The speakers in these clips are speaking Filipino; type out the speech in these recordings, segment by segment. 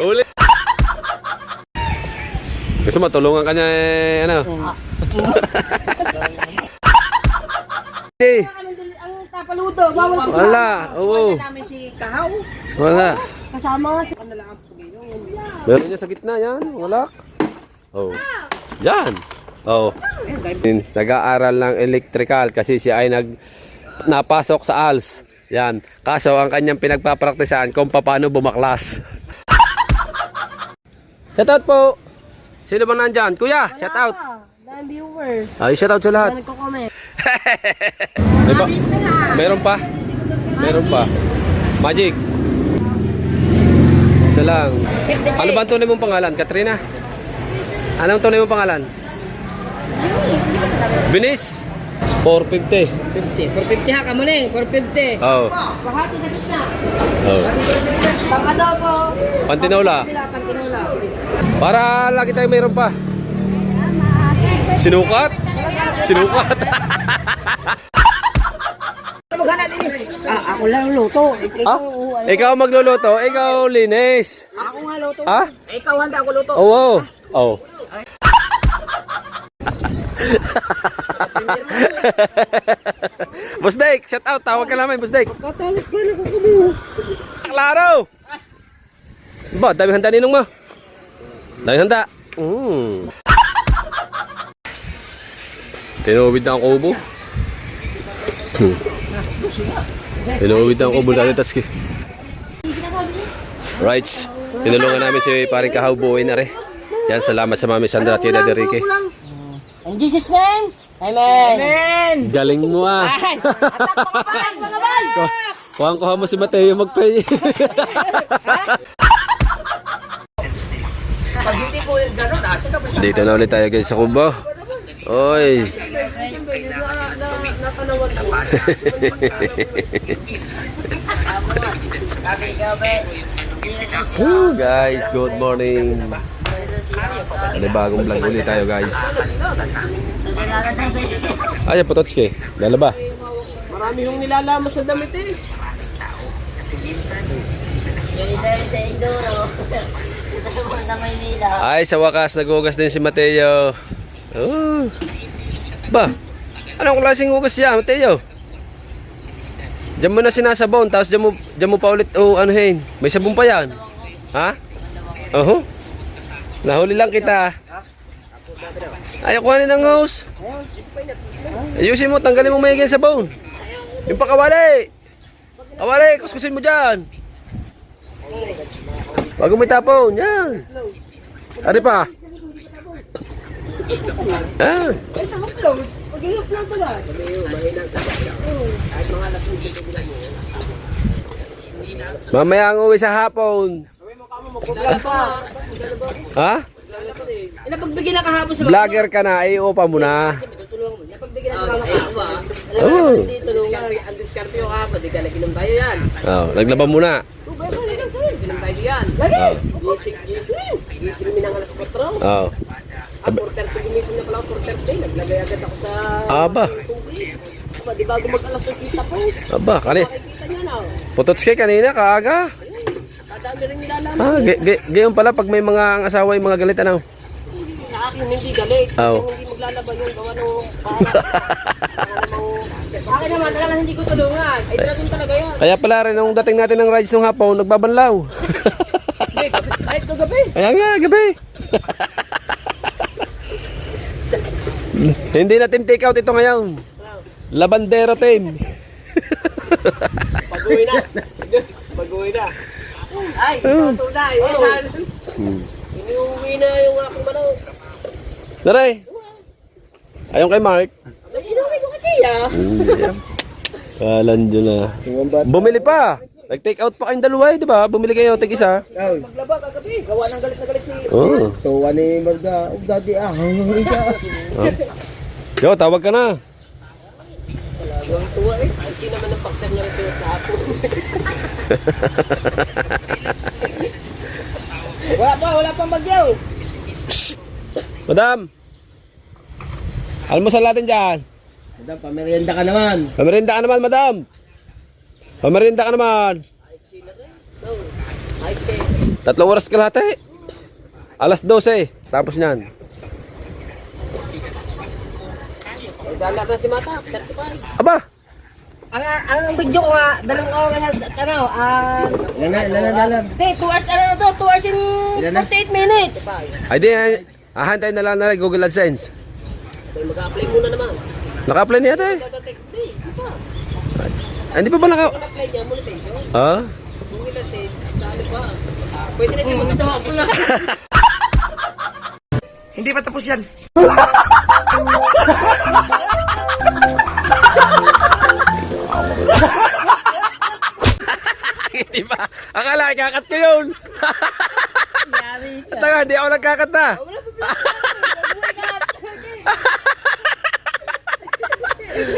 Uli. Gusto mo, tulungan ka niya ano? Ang tapaludo, bawal ko. Wala, oo. namin si Kahaw. Wala. Kasama si Meron niya sa gitna yan, wala. Oh. Yan. Oh. Nag-aaral ng electrical kasi siya ay napasok sa ALS. Yan. Kaso ang kanyang pinagpapraktisan kung paano bumaklas. Shout out po. Sino ba nandyan? Kuya, shout out. Damn viewers. Ay, shout out sa lahat. Nagko-comment. Diba? Meron pa? Meron pa. Magic. Isa lang. Ano ba ang tunay mong pangalan? Katrina? Anong tunay mong pangalan? Binis? 450. 450 ha, kamo na 450. Oo. Pahati sa gitna. Oh. Pang adobo. Pantinola. Pantinola. Para lagi tayo mayroon pa. Sinukat? Sinukat. Ako lang luto. Ikaw magluluto, ikaw linis. Ako nga luto. Ah? Ikaw handa ako luto. Oo. Oh. Boss Dake, shout out. Tawag ka namin, Boss Dake. Katalis ko na kukumiho. Klaro! Ba, dami handa ninong mo. Dami handa. Tinuwid na ang kubo. Tinuwid na ang kubo dati, Tatsuki. Rights. Tinulungan namin si paring Kahaw buuin na rin. Yan, salamat sa Mami Sandra at Tia Derike. In Jesus' name, Amen. Amen. Galing mo ah. Atak mga bay. Kuha mo si Mateo mag-pray. Pag hindi ko gano'n, saka ba Dito na ulit tayo guys sa kubo. Oy. Guys, good morning. Ada bagong vlog ulit tayo guys. Ay, Pototski. Lalaba. Marami yung nilalamas sa damit eh. Ay, sa wakas nagugas din si Mateo. Oh. Ba? Anong klaseng hugas siya, Mateo? Diyan mo na sinasabon, tapos diyan mo pa ulit anuhin. May sabon pa yan. Ha? Oho. Nahuli lang kita. Ayaw kuhanin ng hose. Ayusin mo, tanggalin mo mayiging sabon. Yung pa kawali. Kawali, kuskusin mo dyan. Bago may tapon, yan. Ari pa. Ah. Mamaya ang uwi sa hapon. Ha? Napagbigyan na kahapon sa Vlogger ka na, iupa mo na. napagbigyan na sa mga kahapon. Oo. Ang diskarte yung kahapon, di ka naginom tayo yan. Oh, naglaban muna. Naginom tayo yan. Gising minang alas 4. Oh. 4:30 ginising na pala ako 4:30. Naglagay agad ako sa Aba. tubig. Di bago mag-alas 8 tapos. Aba, kani. Makikita niyo na. Pototski kanina, kaaga. Kadami rin nilalaman. Ah, gayon pala pag may mga ang asawa yung mga galit ano. Sa akin hindi galit. Kasi Oo. hindi maglalaban yung gawa ng akin naman, talagang hindi ko tulungan. Ay, talagang talaga yun. Kaya pala rin nung dating natin ng rides nung hapon, nagbabanlaw. Hindi, kahit ko gabi. Kaya nga, gabi. Hindi na team take out ito ngayon. Labandero team. Pag-uwi na. Pag-uwi na. Ay, tunay. Inuwi na yung aking manok. Naray. Ayong kay Mark. Inuwi ko kay Tia. Kalan dyan na. Bumili pa. Nag-take out pa kayong dalawa eh, di ba? Bumili kayo, tig-isa. Maglaba kagabi. Gawa ng galit na galit si... Oo. Tuwa ni Marga, dati Yo, tawag ka na. Talagang tuwa eh. Ay, sino naman ang paksan niya rin siya kahapon. Wala pang bagyo. Madam. Almusal natin dyan. Madam, pamerienda ka naman. Pamerinda ka naman, madam. Pamerinda ka naman. Ay, 3 oras kalahati. Alas 12. Tapos niyan. Dala na si Mata, 35. Aba! Ang video ko nga, 2 oras at ano, Ilan. Hindi, 2 hours, 2 hours in 48 minutes. Ay di, ahantay na lang na Google AdSense. Mag-apply muna naman. Naka-apply niya ate. Hindi, di pa. Ay, hindi pa ba naka... Apply niya, monetization. Ha? Google AdSense, sa ano pa. Pwede na siya magtawag. Hindi pa tapos yan. Hindi ba? Akala ikakat ko yun. Yari ka. Tanga, hindi ako nagkakat na.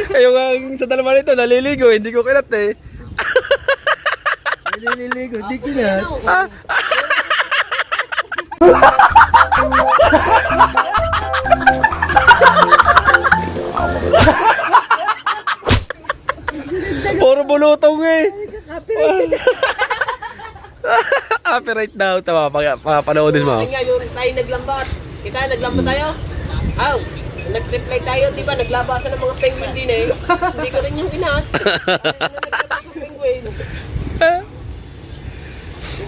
Kayo nga sa dalawa nito, naliligo, hindi ko kinat eh. Nililigo, di kinat. Puro bulutong eh. Copyright daw. Tama, panoodin mo. Nga yung tayo naglambat. Kita naglambat tayo. Aw, nag-reply tayo, di ba? Naglabasan ng mga penguin din eh. Hindi ko rin yung kinat. Naglabasan ng penguin.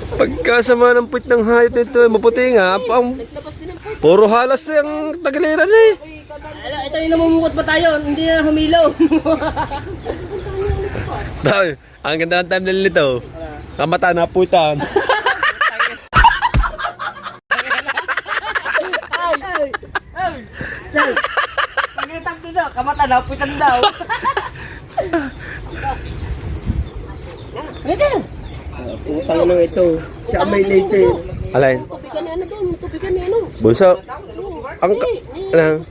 Pagkasama ng puwit ng hayop nito, maputi nga. Naglabas din ng penguin. Puro halas yung tagiliran eh. Ito yung namumukot pa tayo, hindi na humilaw. Dahil, ang ganda ng thumbnail nito. Kamata na putan. Pagkitang dito, kamata na, puwitan daw. Pwede. Putang na ito. Siya may later. Alay, Tubigan ni ano doon, tubigan ni ano. bunso. Ang ano?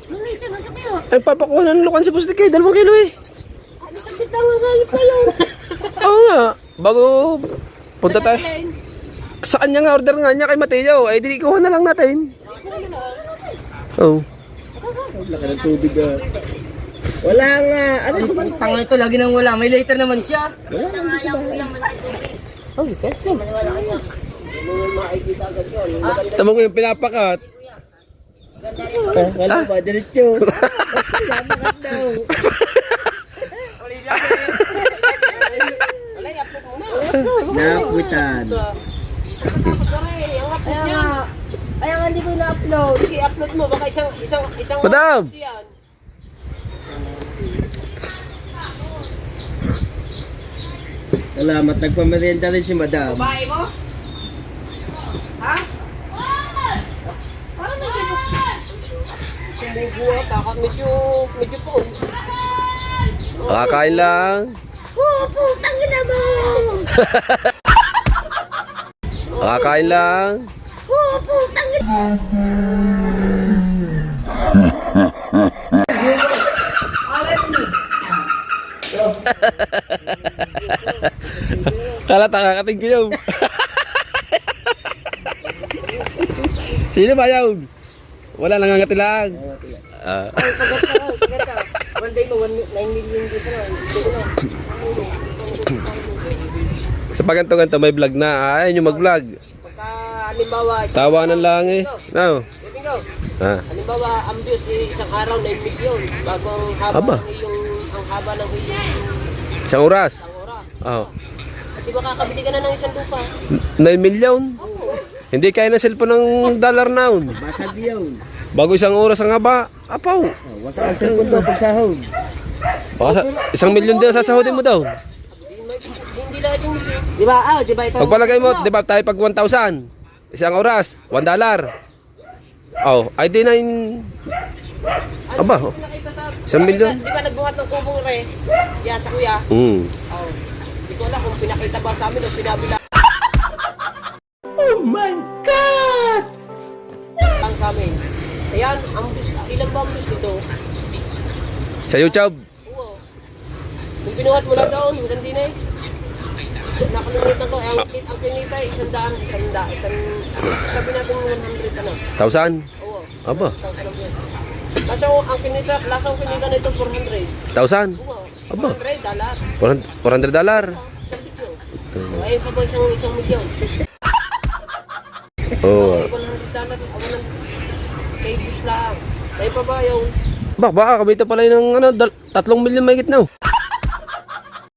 Nalita na sa kayo. Ay, papakuha na ng lukan si Pustik eh. 2 kilo eh. Ano sa kita nga gayip kayo? Oo nga. Bago punta tayo. Sa kanya nga, order nga niya kay Mateo. Ay, di kuha na lang natin. Oo. Laki ng tubig ah. Wala nga. Ano ito? Tanga ito, lagi nang wala. May later naman siya. Wala nga. Oh, kasi maniwala ka niya. Ano yung makikita agad yun? Tama ko yung pinapakat. Wala ba? Diretso. Samakat daw. Wala, i-upload mo na. Naputan. Tapos na rin, ang upload niya. Kaya nga hindi ko na-upload. Sige, upload mo. Baka isang Madam! yan. Salamat. Nagpamerienda rin si Madam. Babae mo? Ha? Parang sumubuha ka. Medyo po. Kakain lang. Putang ina mo! Kakain lang. Putang ina! Kalata, kakating ko yun. Sino ba yun? Wala, nangangati lang. One day mo, 9 million views na. Sa paganto-ganto may vlog na. Ayaw nyo mag-vlog. Pagka, halimbawa, Tawanan lang eh. No. Bingo. Ah. Halimbawa, ang views isang araw 9 million. Bago ang haba Aba. ng iyong Isang oras. isang oras. Oh. At di ba kakabili ka na ng isang lupa? 9 million. Hindi kaya na cellphone ng dollar noon. Basag yun. Bago isang oras ang haba. Apaw. Wasak ang cellphone daw pag sahod. Baka 1 million din ang sasahodin mo daw. Hindi lahat yung million. Di ba? Di ba ito? Pagpalagay mo, di ba tayo pag 1,000? Isang oras, $1. Oh, ay di na yung... Aba, oh. Nakita sa... 1 million. Di ba nagbuhat ng kubong re? Yan sa kuya. Hmm. Oh. Hindi ko alam kung pinakita ba sa amin o sinabi lang. Oh my God! Lang sa amin. Ayan, ang views, ilan ba ang views dito? Sa YouTube. Oo. Kung pinuhat mo na doon, hanggang din eh. Nakalimutan ko, ang kinita ay 100, sabi natin 100 ano. 1,000. Oo. Aba. 1,000 ang views. Kaso ang kinita nito 400. 1,000. Oo. Aba. $400. $400. Isang video. Ayun pa ba isang milyon? Oo. $100 ako ng cables lang. Tayo pa ba yung Baka kamita pala yun ng ano, 3 milyon mahigit na.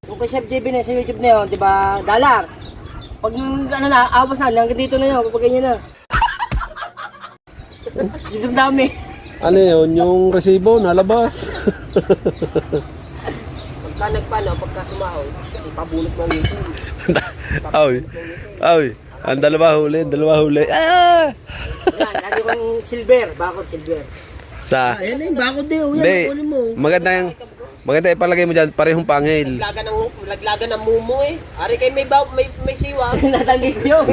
Kung kay Chef JB na sa YouTube na yun, di ba, dollar. Pag ano na, awas na, hanggang dito na yun, kapag ganyan na. Sobrang dami. Ano yun, yung resibo nalabas. pagka nagpano, pagka sumahod, ipabulot mo nito. Ay, ang dalawa huli. Ah! Yan, lagi kong silver, bakod silver. Sa, Ayan na yung bakod din. Uyan, hindi, kunin mo. maganda ipalagay mo dyan, parehong pangil. Laglagan ng mumo eh. Ari kay may siwa. Natanggi ko yun.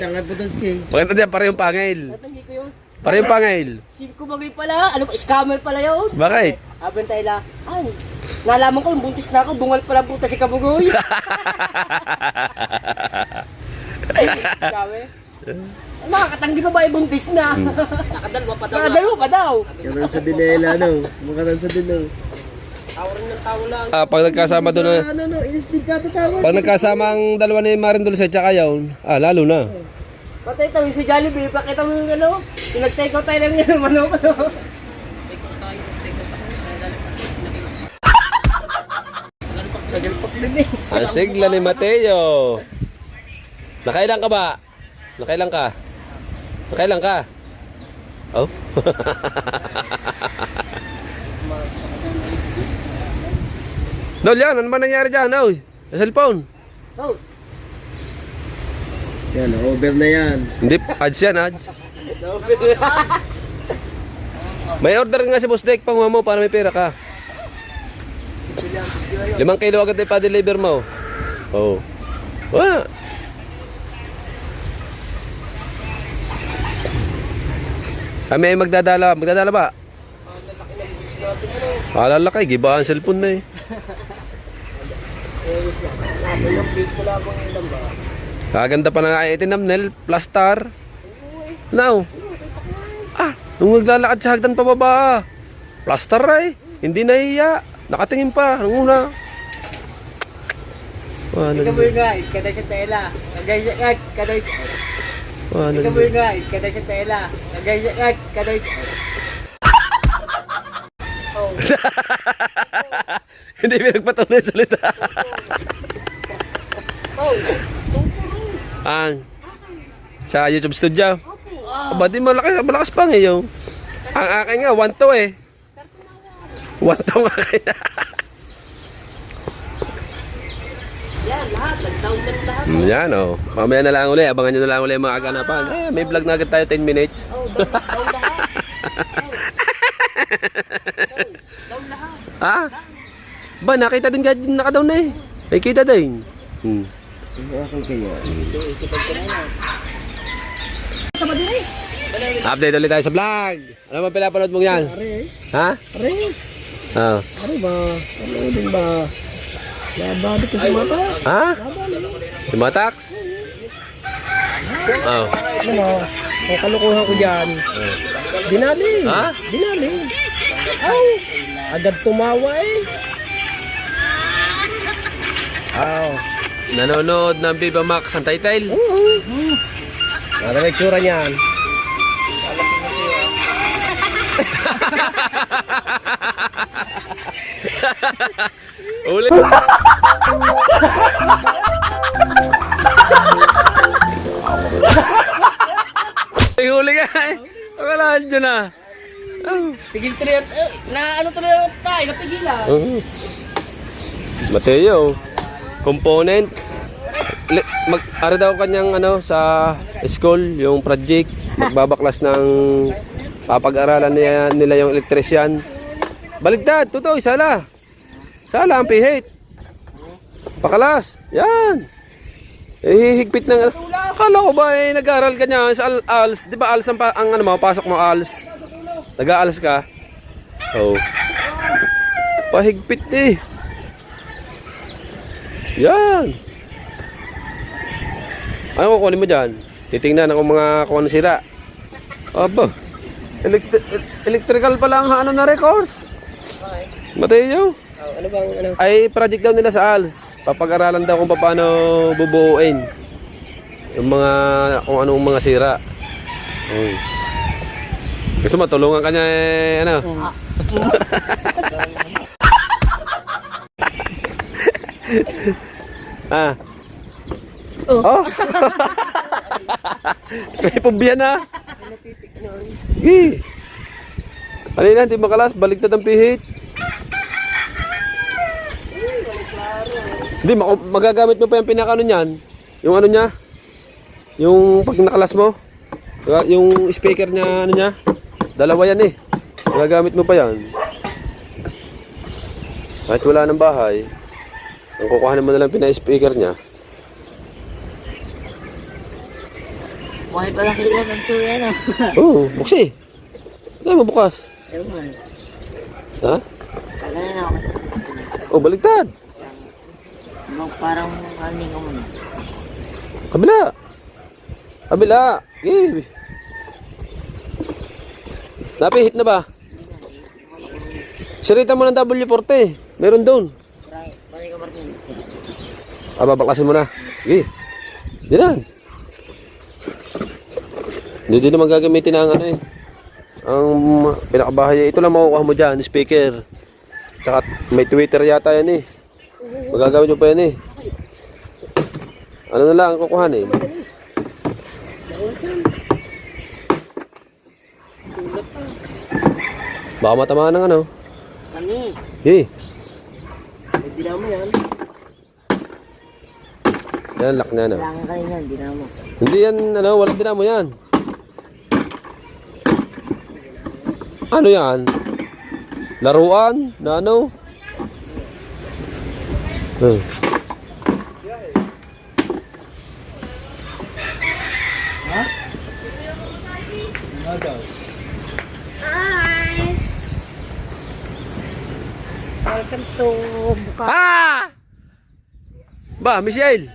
Tangat po doon, Skay. Maganda dyan, parehong pangil. Natanggi ko yun. Parehong pangil. Sim ko bagay pala, ano ba, scammer pala yun. Bakit? Habang tayo lang, ay, nalaman ko, buntis na ako, bungal pala buta si Kabugoy. Sabi, makakatanggi pa ba yung buntis na? Nakadalwa pa daw. Nakadalo pa daw. Kanan sa dinela, no? Makatan sa dinela. Tao rin ng tao lang. Pag nagkasama doon na, Ano, inistig ka tatawag. pag nagkasama ang dalawa ni Marin Dulce at saka yun, lalo na. Patay tawin si Jollibee, pakita mo yung ano, yung nag-take out tayo lang yan, manok. Nagalpak din eh. Ang sigla ni Mateo. Nakailan ka ba? Nakailan ka? Nakailan ka? Oh. Dol, yan. Ano ba nangyari dyan? Oy, sa cellphone. Oh, Yan, over na yan. Hindi, ads yan, ads. May order nga si Boss Dek, pang mo para may pera ka. 5 kilo agad ay pa-deliver mo. Oh. Wah. Kami ay magdadala. Magdadala ba? Lalaki, giba ang cellphone na eh. Kaganda pa na nga thumbnail, plaster. Now. Nung naglalakad sa hagdan pababa. Plaster ay. Hindi nahiya. Nakatingin pa. Ang una. ikaw mo yung guide, kada sa tela. Kagay siya guide, kada sa... Ikaw mo yung guide, kada sa tela. Kagay siya guide, kada sa... Oh. Hindi pinagpatuloy salita. Oh. Sa YouTube studio. Aba, di malakas pa ngayon. Ang akin nga, 1-2 eh. 1-2 ang akin. Yan, lahat. Nag-down na lahat. Yan oh. Mamaya na lang uli. Abangan nyo na lang uli yung mga kaganapan. May vlog na agad tayo 10 minutes. Oh, down lahat. Down lahat. Ba, nakita din ka naka-down na eh. May kita din. Okay kayo. Update ulit tayo sa vlog. Ano ba pinapanood mong yan? Are, Ha? are. Ah. Are ba? Ano din ba? Labado ko sa mata. Ha? Si Matax? Oh. Ano? Ang kalukuhan ko dyan. Dinali. Ha? Dinali. Aw! Agad tumawa eh. Aw. Nanonood ng Viva Max ang title. Ano ang itsura niyan? Ulit. Ay, huli ka eh. Wala dyan na. Pigil tuloy, na ano tuloy tayo, napigil ah. Mateo, component. Ari daw kanyang ano sa school, yung project, magbabaklas ng papag-aralan nila yung electrician. Baligtad, totoo, sala. Sala ang pihit. Pakalas. Yan. Hihigpit ng... Akala ko ba eh, nag-aaral ka niya sa ALS. Di ba ALS ang ano mo, pasok mo ALS. Nag-ALS ka. Oh. Pahigpit eh. Yan. Ano kukunin mo dyan? Titingnan kung kung ano sira. Aba. Electrical pala ang ano na records. Mateo. Ano bang ano? Ay project daw nila sa ALS. Papag-aralan daw kung paano bubuuin. Yung mga, kung anong mga sira. Oh. Gusto mo, tulungan ka niya eh, ano? Ah. Oh. May pumbiya na. Gi. Halina, hindi makalas. Baligtad ang pihit. Hindi, magagamit mo pa yung pinaka-ano niyan. Yung ano niya. Yung pag nakalas mo. Yung speaker niya, ano niya. Dalawa yan eh. Magagamit mo pa yan. Kahit wala ng bahay. Ang kukuhanin mo na lang pina-speaker niya. Buhay pala kailan ang suya na. Oo, buksi. Ito mo bukas. Ewan. Ha? Tagal na ako. Oh, baligtad. Parang aning ako na. Kabila. Kabila. Eh. Napihit na ba? Sirita mo ng W40. Meron doon. Balik ka Martin. Babaklasin mo na. Sige. Yan. Hindi din naman gagamitin ang ano eh. Ang pinakabahay. Ito lang makukuha mo dyan. Speaker. Tsaka may Twitter yata yan eh. Magagamit mo pa yan eh. Ano na lang ang kukuhanin? Baka matamaan ng ano. Kami. Eh. Hindi na mo yan. Yan, lock na na. Kailangan ka rin yan, di na mo. Hindi yan, ano, walang dinamo yan. Ano yan? Laruan? Na ano? Welcome to Buka. Ah! Ba, Michelle?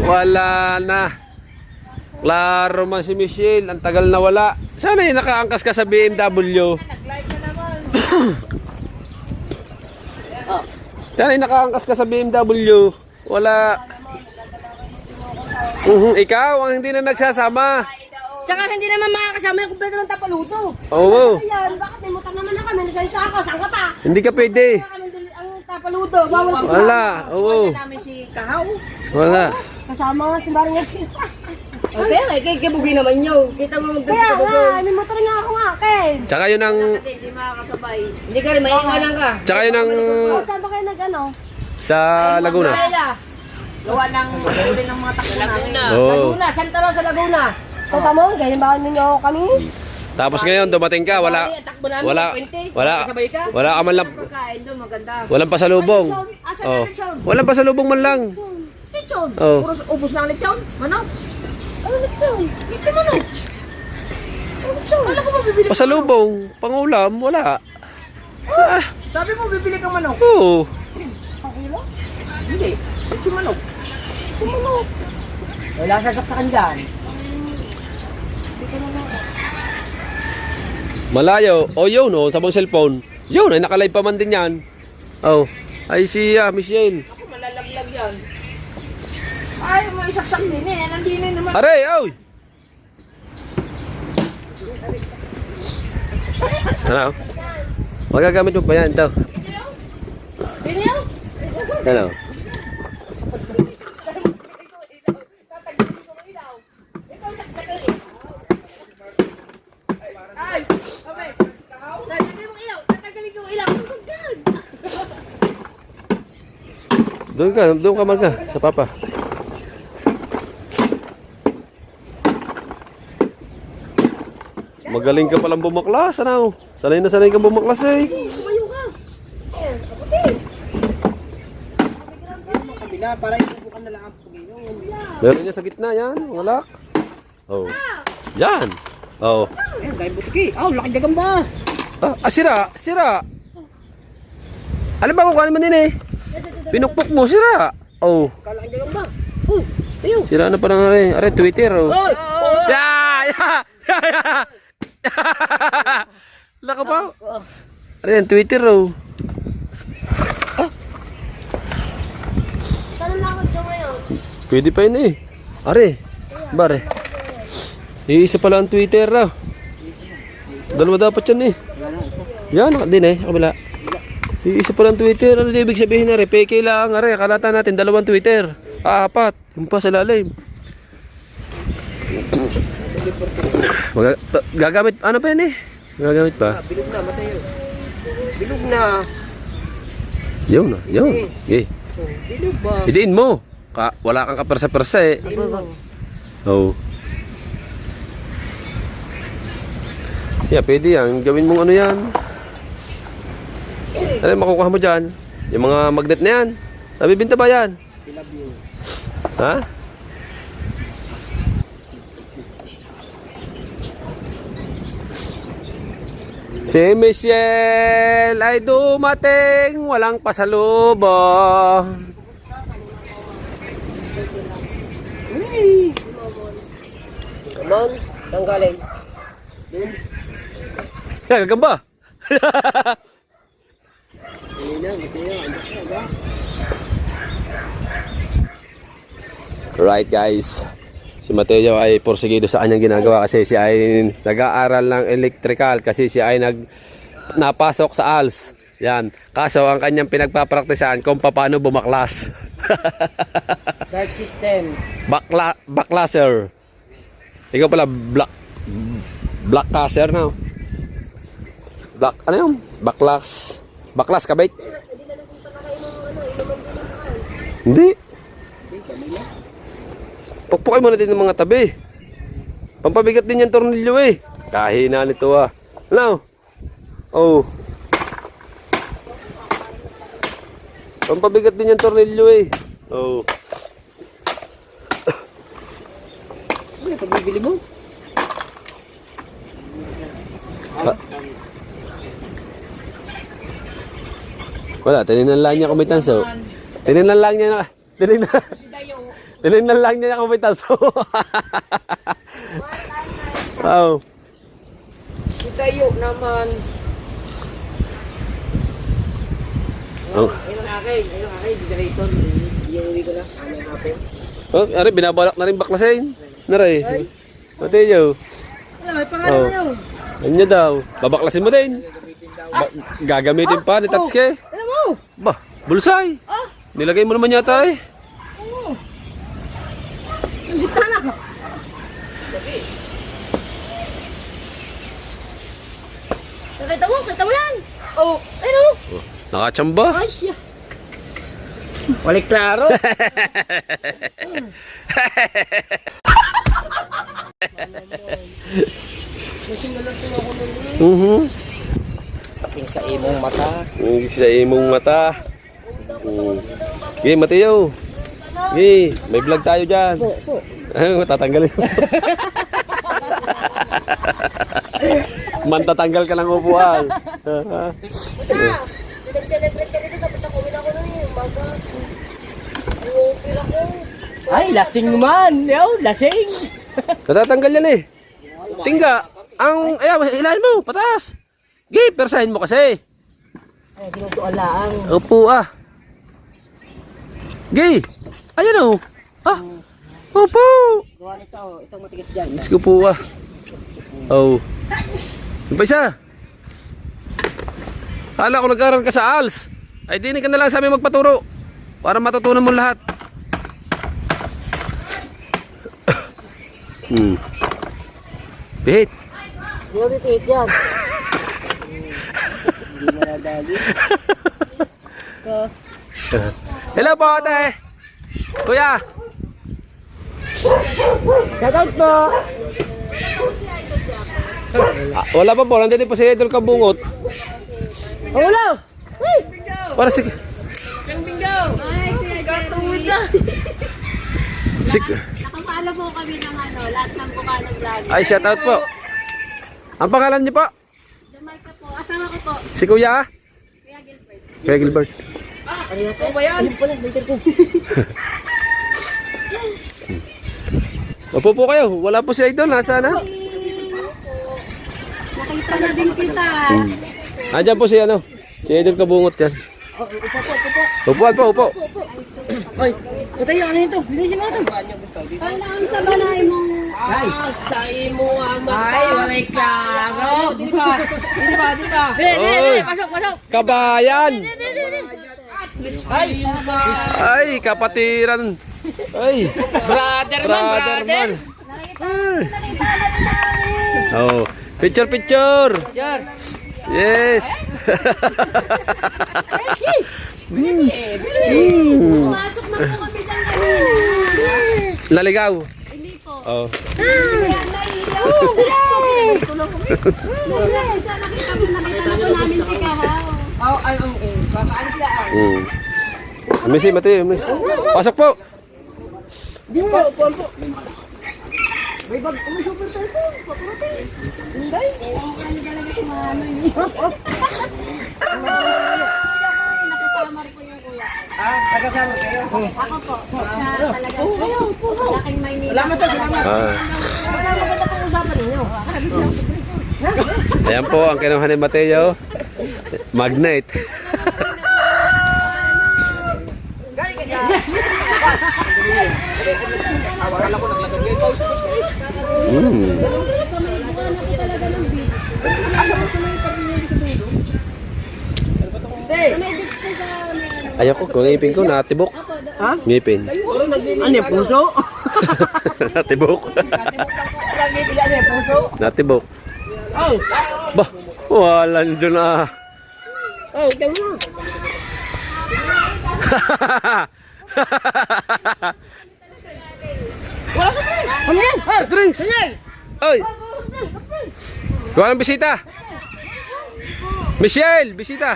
Wala na. Klaro man si Michelle. Ang tagal na wala. Sana yung nakaangkas ka sa BMW. Sana yung nakaangkas ka sa BMW. Wala. Ikaw ang hindi na nagsasama. Tsaka hindi naman makakasama yung kumpleto ng tapaluto. Oo. Ayan, bakit may mutan naman na kami? Nasensya ako, saan ka pa? Hindi ka pwede. Kami ang tapaluto, bawal ko. Wala. Oo. Namin si Kahaw. Wala. Kasama nga si Maria. Okay, kikibugi naman yun. Kita mo Kaya nga, may motor nga ako nga, Ken. Tsaka yun ang... Hindi makakasabay. Hindi ka rin, maiiwanan ka. Tsaka yun ang... Saan ba kayo nag-ano? Sa Laguna. Gawa ng uli ng mga takbo Laguna. Oo. Laguna, Santa Rosa, Laguna. Tata mo, ganyan ba ninyo kami? Tapos ngayon dumating ka, wala... Takbo namin, Wala... 20. Wala... Sabay ka. Wala ka man lang... Pagkain doon, maganda. Walang pasalubong. Asan Oh. na lechon? Walang pasalubong man lang. Lechon? Oh. Puro ubos na ang lechon. Manok. Ano lechon? Lechon manok. Ano lechon? Kala ko mabibili. Pasalubong, pangulam, wala. Sabi mo, bibili kang manok. Oo. Ang ilo? Hindi. Lechon manok. Sumunod. Wala sasaksakan dyan. Malayo. O yun, oh, sa mong cellphone. Yun, ay nakalive pa man din yan. Oh. Ay siya, Michelle. Ako malalaglag yan. Ay, mo isaksak din eh. Nandini naman. Aray, oy! Ano? Magagamit mo pa yan, ito. Diniyo? Ano? Ay, okay. Tatanggalin mo ilaw. Tatanggalin ko ilaw. Oh my God. Doon ka man ka, sa papa. Magaling ka palang bumaklas, ano? Sanay na sanay kang bumaklas eh. Tumayo ka. Kabila, para ipupukan na lang ang Panginoon. Meron niya sa gitna yan, walak. Oh. Yan. Oh. Ayun, gaya butiki. Oh, laki dagang ba? Sira, sira. Alam ba kung kanin mo din eh? Pinukpok mo, sira. Oh. Kalaki dagang ba? Oh, ayun. Sira na parang are Twitter oh. Oy! Ya! Laka pa. Are yan, Twitter oh. Saan ang lakad ka ngayon? Pwede pa yun eh. Are. Bare. Iisa pala ang Twitter raw. Dalawa dapat yan eh. Yan, din eh. Kabila. Iisa pala ang Twitter. Ano ibig sabihin na? Peke lang. Are, kalata natin. 2 Twitter. 4. Yung pa sa lalim. Gagamit. Ano pa yan eh? Gagamit pa. Bilog na, Mateo. Bilog na. Yun na. Yun. Okay. Bilog ba? Idiin mo. Wala kang kapersa-persa eh. Oo. Yeah, pwede yan. Gawin mong ano yan. Ano yung makukuha mo dyan? Yung mga magnet na yan. Nabibinta ba yan? Ha? Si Michelle ay dumating, walang pasalubong. Come on. Saan galing? Yeah, gagamba. Right guys. Si Mateo ay porsigido sa kanyang ginagawa kasi siya ay nag-aaral ng electrical kasi siya ay napasok sa ALS. Yan. Kaso ang kanyang pinagpapraktisan kung paano bumaklas. Guard system. Backlaser. Ikaw pala black caster na. Black ano yun? Baklas kabait. Hindi. Pukpukin mo na din ng mga tabi. Pampabigat din yung tornilyo eh. Kahina nito ah. Ano? Oh. Pampabigat din yung tornilyo eh. Oh. Ano yung pagbibili mo? Wala, tinignan lang niya kumitanso. Tinignan lang niya na kumitanso. Wow. Si Tayo naman. Oh. Ayun ang akin, generator. Iuwi ko na. Ano hapon? Oh, ari binabalak na rin baklasin. Naray. Mateo. Ano, may pangalan na yun. Ano daw? Babaklasin mo din. Gagamitin pa ni Tatsuke. Alam mo? Bah, bulsay. Nilagay mo naman yata eh. Kita mo yan. Oh, ano? Nakachamba. Ay, siya. Wala klaro. Kasing sa imong mata. Sa imong mata. Okay, Mateo. Okay, may vlog tayo dyan. Tatanggalin mo. Mantatanggal ka ng upuan. Nag-celebrate ka dito. Dapat ako uwi ako na yung umaga. Pira ko. Ay, lasing man. Yo, lasing. Natatanggal yan eh. Tingga. Hilahin mo. Patas. Okay, persahin mo kasi. Ay, sinusuan lang. Upo ah. Gay. Ayan o. Ah. Upo. Gawa nito. Itong matigas dyan. Let's go po ah. Oh. Yung pa isa. Kala ko nag-aaral ka sa ALS. Ay di ka na lang sa amin magpaturo. Para matutunan mo lahat. Bihit. Hindi ko bitiit yan. Hindi mo nadali. Hello po ate. Kuya. Shoutout po. Wala pa po. Nandito po si Idol Kabungot. Ulo! Para si... Ay, Kuya Jerry. si... Nakapalo po kami ng lahat ng Bukana Vlog. Ay, shout out po. Ang pangalan niyo po? Jamaica po. Asawa ko po. Si Kuya? Kuya Gilbert. Kuya Gilbert. Ano ba yan? Ano pala? Later ko. Opo po kayo. Wala po si Idol. Nasa na? Nakita na din kita. Andiyan po si ano? Si Idol Kabungot yan. Upuan po, upo. Ay, Ay, patay ano ito? Bilisin mo ito. Kailangan sa balay mo. Sa imo ang Ay, walay klaro. Dili ba? Oy, Pasok, pasok. kabayan. Ay, Ay, kapatiran. Ay, brother man. Oh, picture. Jar. Yes. Pumasok na po kami dyan kanina. Naligaw. Hindi po. Oh. Kaya naiiyaw. Siya nakita na po namin si Kahaw. Oh, ay, kakaalis ka. Miss, Mateo, miss. Pasok po. Di po, po. May bag, super tayo po. Papurote. Hinday. Ano talaga si Manoy? Nakasama rin po yung kuya. Nagkasama kayo. Ako po. Siya talaga. Sa aking Maynila. Salamat to, salamat. Wala maganda pong usapan ninyo. Ayan po ang kinuha ni Mateo. Magnet. Galing ka siya. Ayoko, kung ngipin ko, natibok. Ha? Ngipin. Ano yung puso? Natibok. Lagi pila ano yung puso? Natibok. Oh, Bah, walan dyan ah. oh, ikaw mo. Wala sa drinks. Ano yan? Drinks! Oy! Kuha ng bisita! Michelle! Bisita!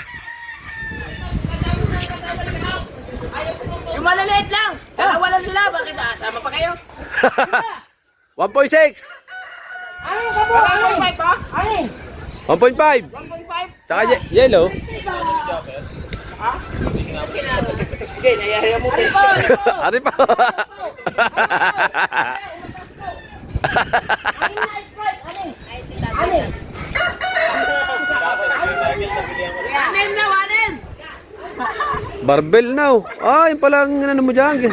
Yung malaliit lang. Wala sila. Bakit sama pa kayo? 1.6! Ano ka po? Ano pa? Ano? 1.5! 1.5? Tsaka yellow. Okay, nayari mo. Ari pa! Anim na, anim. Barbell now. Ah, yun pala ang ano mo dyan.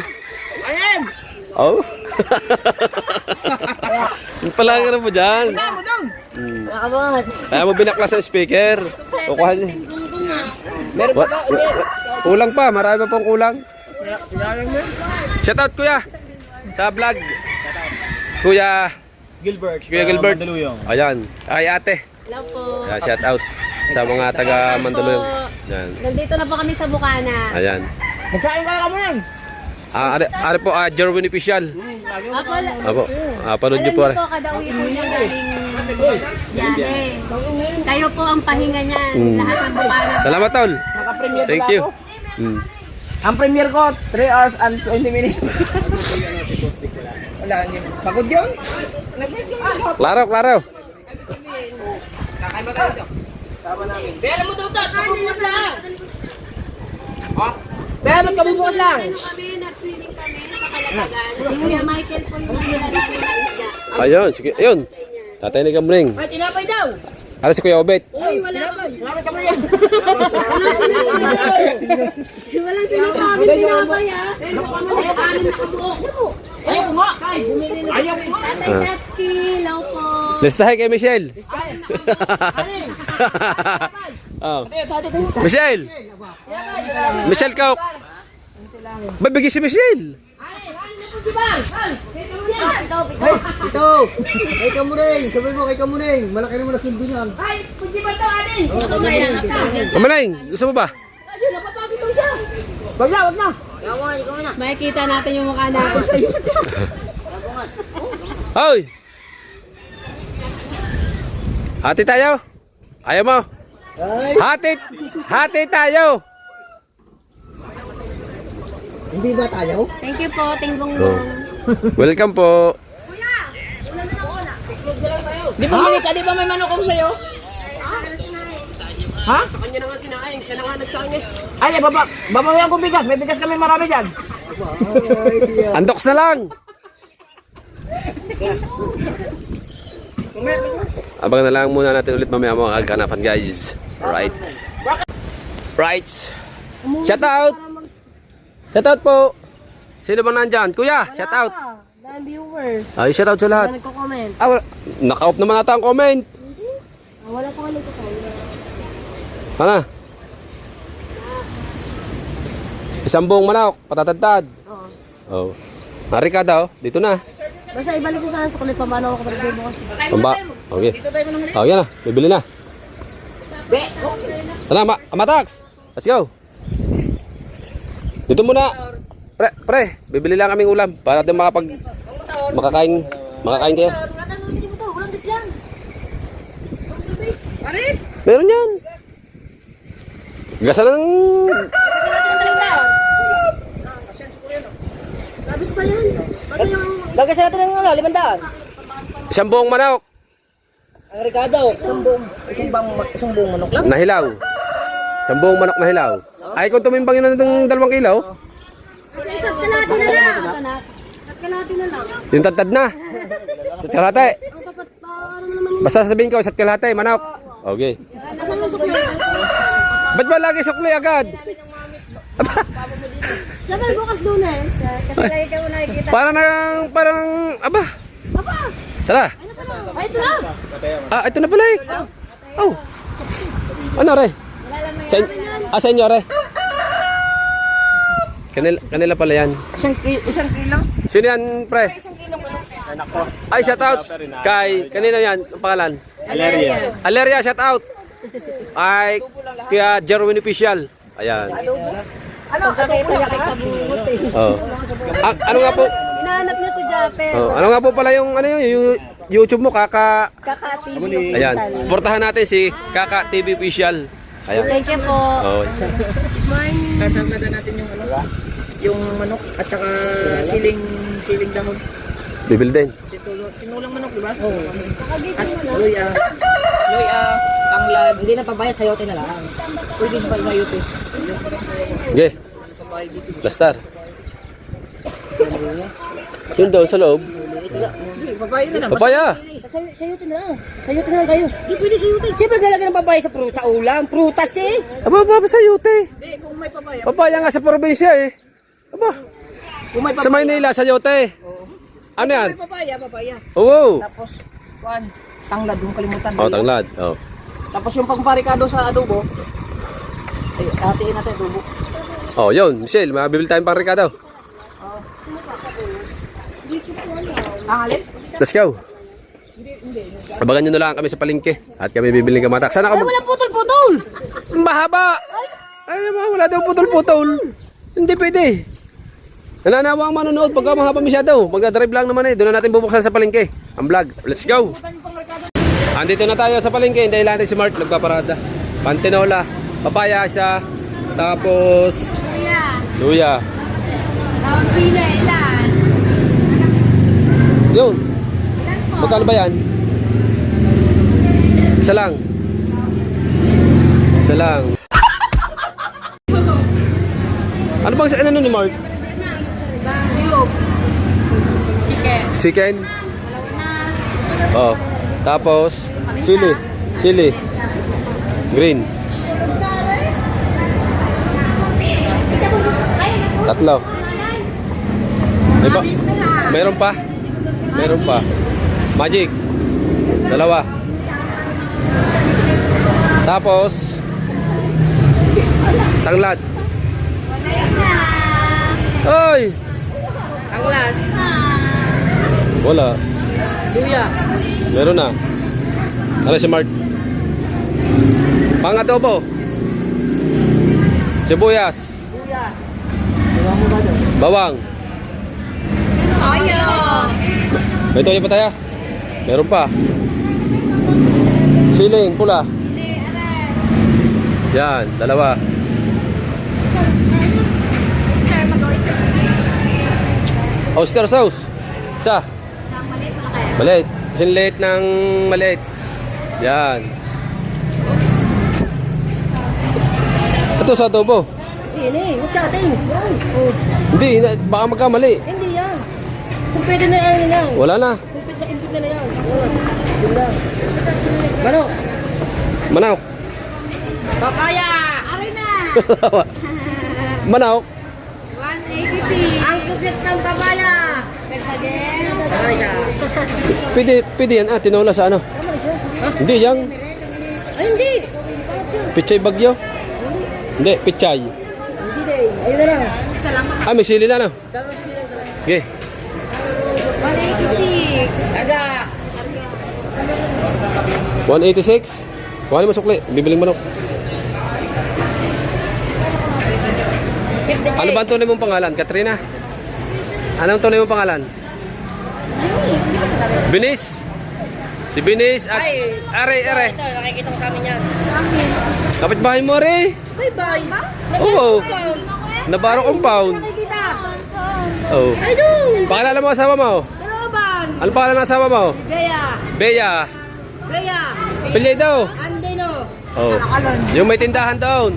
Anim. Oh. Yun pala ang ano mo dyan. Tama dong. Kaya mo binaklas ang speaker. Kukuha niya. Meron pa ba? Kulang pa, marami pa pong kulang. Shout out kuya sa vlog. Kuya Gilbert. Kuya Gilbert. Mandaluyong. Ayan. Ay ate. Hello po. Ayan, shout out sa mga taga Mandaluyong. Ayan. Nandito na po kami sa Bukana. Ayan. Magkain ka na mo yan. Ari po, Jerwin Official. Apo, panood niyo Alam po. niyo po, kada uwi po niya galing Yane. Kayo po ang pahinga niyan. Lahat ng Bukana. Salamat tol. Naka-premiere Thank pala you. ako. Ang premiere ko, 3 hours and 20 minutes. Wala, hindi. Pagod yun? Klaro. Kakain ba tayo? Sama namin. Pero mo daw dad, kabubukas lang. Ha? Pero kabubukas lang. Ano kami, nag-swimming kami sa Kalatagan. Si Kuya Michael po yung nilagaan ng isda. Ayun, sige. Ayun. Tatay ni Kamring. May tinapay daw. Ano si Kuya Obet? Uy, wala pa. Tinapay ka mo yan. Walang sinasabi tinapay ha. Ay, anin na kabuok. Ayaw ko nga. Ayaw ko nga. Tatay Jatsky, hello po. Listahin kay Michelle. Oh. Michelle! Michelle Kauk! Ba't bigay si Michelle? Ito. Kay Kamuning. Sabi mo kay Kamuning. Malaki naman na sundo niyan. Ay, hindi ba ito, Anin? Mamaya ka pa. Mamaling, gusto mo ba? Ayun, napapagod daw siya. Wag na. Makikita natin yung mukha natin sa YouTube. Hoy! Hati tayo? Ayaw mo? Hati tayo! Hindi ba tayo? Thank you po, Tinggong-gong. Welcome po. Di ba di ba may manok ako sa'yo? Ha? Sa kanya na nga sinaing, siya na nga nagsanya. Ay, babawihan ko bigas. May bigas kami marami dyan. Andoks na lang! Abangan na lang muna natin ulit mamaya mga kaganapan guys. Right. Shout out! Shout out po. Sino bang nandyan? Kuya, shout out. Dahil viewers. Ay, shout out sa lahat. Wala nagko-comment. Ah, wala. Naka-off naman ata ang comment. Wala pa nagko-comment. Ano? Isang buong manok, patatadtad. Oo. Oh. Nari ka daw, dito na. Basta ibalik ko sa kulit pamano ako kapag bukas. Pamba. Okay. Oh, yan na. Bibili na. Tara, Amatax. Let's go. Dito muna. Pre, bibili lang kaming ulam para din makakain kayo. Walang disyan. Meron yan. Gasa ng... Labis pa yan. Ba't yung... Lagay sa natin ng 500. Isang buong manok. Ang Ricardo, isang buong manok lang. Nahilaw. Isang buong manok nahilaw. Ay, kung tumimbang yun ng 2 kilo, Isa't kalahati na lang. Isa't kalahati na lang. yung tadtad na. Isa't kalahati. Ang kapat pa, ano naman yung... Basta sabihin ko, isa't kalahati, manok. Okay. Asan yung sukli? Ba't ba lagi sukli agad? Siyempre bukas lunes. Kasi lagi ka mo nakikita. Parang, aba. Papa! Tara. Ano pa lang? Ay, ito na! Ah, ito na pala eh. Oh. Ano, re? Sa inyo, re? Kanila pala yan. Isang kilo? Sino yan, pre? Ay, shout out. Kay, kanina yan, ang pangalan? Aleria, shout out. Ay, kaya Jerwin Official. Ayan. Ano Oh. Ano nga po? Hinahanap niya si Japper. Oh, ano nga po pala yung YouTube mo, Kaka? Kaka-TV. Ayan. Suportahan natin si Kaka TV Official. Ayan. Thank you po. Oh. Tatanggadan natin yung manok at saka siling dahon. Bibil din. Tinulang manok, di ba? Oo. As Luya, tanglad. Hindi na pabaya, sayote na lang. Pwede sa sayote. Okay. Plastar. Yun daw sa loob. Hindi, pabaya na lang. Papaya. Sayote na lang. Sayote na lang kayo. Hindi pwede sayote. Siyempre talaga ng pabaya sa ulam. Prutas eh. Aba, sa yote. Hindi, kung may pabaya. Papaya nga sa probinsya eh. Aba. Kung may Sa Maynila, sa yote. Ano yan? May papaya. Oo. Tapos, tanglad, yung kalimutan. Oh, tanglad. Oh. Tapos yung pangparikado sa adobo, ay, hatiin natin adobo. Oh, yun. Michelle, mabibili tayong pang Ricardo. Ang alin? Let's go. Abangan nyo na lang kami sa palengke. At kami bibili ng kamatak. Sana ka Wala putol-putol! Mahaba! Ay, wala daw putol-putol. Hindi pwede. Nananawa ang manonood pagka mahaba masyadaw. Magdadrive lang naman eh. Doon na natin bubuksan sa palengke. Ang vlog. Let's go! Andito na tayo sa palengke. Hintayin natin si Mark. Nagpaparada. Pantinola. Papaya siya. Tapos... Kuya, luya. tawag sila ilan? Yun. Ilan po? Magkano ba yan? Isa lang. Isa lang. Ano bang ano ni Mark? Cubes. Chicken. Chicken? Dalawa na. Oh. Tapos sili. Green. Tatlo. Iba. Meron pa. Magic. Dalawa. Tapos tanglad. Oy! Tanglad. Wala. Luya. Meron na. Ano si Mark? Pang-adobo. Sibuyas. Luya. Bawang. Ayo. May toyo pa tayo? Meron pa. Siling, pula. Pili, aray. Yan, dalawa. Mister, mag-oyster. Oyster sauce. Isa. Isang maliit, malaki. Maliit. Isang liit ng maliit. Yan. Ito sa adobo. Hindi, huwag sa atin. Hindi, baka magkamali. Hindi yan. Kung pwede na yan. Wala na. Kung pwede na input na yan. Yun lang. Manok. Manok. Papaya! Aray na. Manok. 180. 186. Ang kusit ng babaya. Again. Ano siya? Pwede yan, tinola sa ano? Hindi, yang Ay, hindi. pichay bagyo. Hindi, pichay. Hindi din. Ayun na lang. Ah, may sili na, no? Okay. 186. Aga. 186. Kuha mo sukli, bibiling manok. Ano ba ang tunay mong pangalan? Katrina? Anong tunay mong pangalan? Binis. Si Binis at... Are. Ito, nakikita ko sa amin yan. Kapitbahay mo, Are. Bye-bye. Oo. Nabaro compound. Nakikita. Oo. Ay, doon. Pakilala mo asawa mo. Kaloban. Ano pangalan ng asawa mo? Bea. Bea. Bea. Pilyedo. Andino. Oh. Yung may tindahan doon.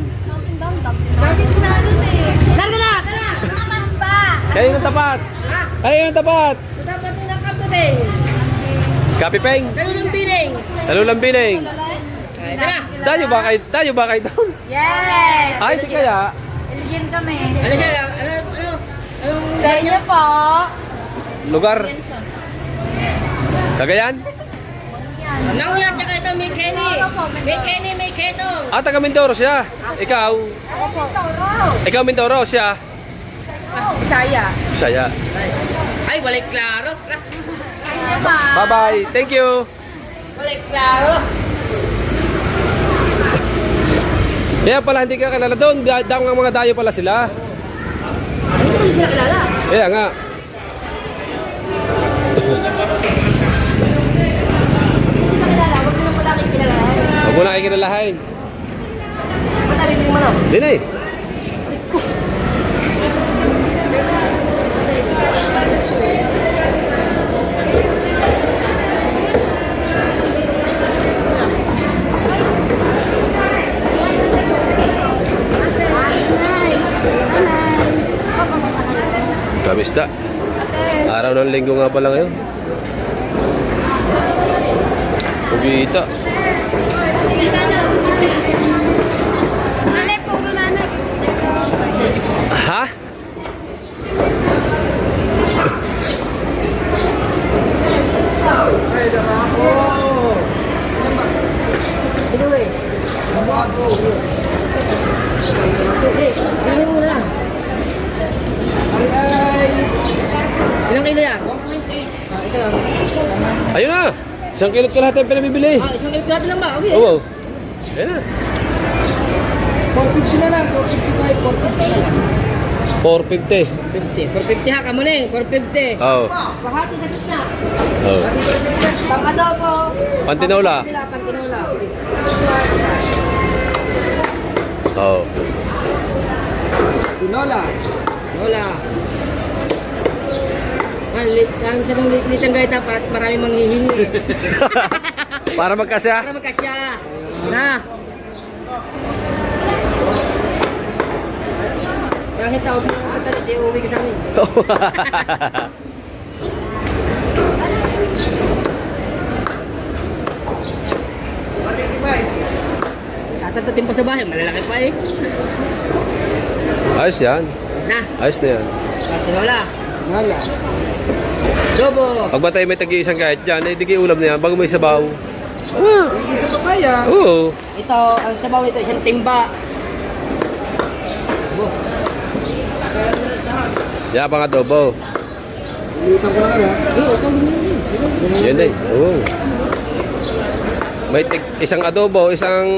Dami ko na nun eh. Larga na. Tara. Naman pa. Kayo yung tapat. Ha? Kayo yung tapat. Dapat na kaputing. Kapipeng. Dalo ng piling. Talulang biling. Ay, tara. Tayo ba kayo doon? Yes. Ay, di kaya. Alien kami. Ano siya? Anong Sa inyo po. Lugar. Cagayan? Nang yan, tsaka ito, may Kenny. May Kenny, may Ketong. Ah, taga Mindoro siya. Ikaw? Ikaw Mindoro siya. Bisaya. Saya. Ay, balik klaro. Sa inyo pa. Bye-bye. Thank you. Balik klaro. Kaya pala hindi ka kilala doon. Ang mga dayo pala sila. Ano ko sila kilala? Kaya nga. Huwag mo lang kilala. Huwag mo na ikilalahin. Ba't tabi mo naman? Hindi na eh. Kamista. Araw ng linggo nga pala ngayon. Pugita. Nanay, puro nanay. Ha? Tingnan mo na. Ilang kilo yan? 1.8. Ito lang. Ayun na. 1 kilo ka lahat yung pinabibili. Isang kilo lang ba? Okay. Oo. Ayun na. 450 na lang, 455, 450 na lang. 450. 450 ha, kamuning. 450. Oo. Pahati sa gitna. Oo. Pang adobo. Pantinola. Sila, pantinola. Oo. Tinola. Wala. Ang sarong litang gaya dapat marami manghihingi. Para magkasya. Para magkasya. Na. Kahit tao pinakakata na, di uwi ka sa amin. Tatatatin pa sa bahay, malalaki pa eh. Ayos yan. Na, Ayos na yan. tinola. Tinola. Adobo. Pag ba tayo may tagi-isang kahit dyan, eh, di kayo ulam na yan bago may sabaw. Ah. Isa papaya. Oo. Ito, ang sabaw nito, isang timba. Adobo. Yan pang adobo. Ilitan ko lang ha. Oo, isang binili. Yan eh. Oo. May isang adobo, isang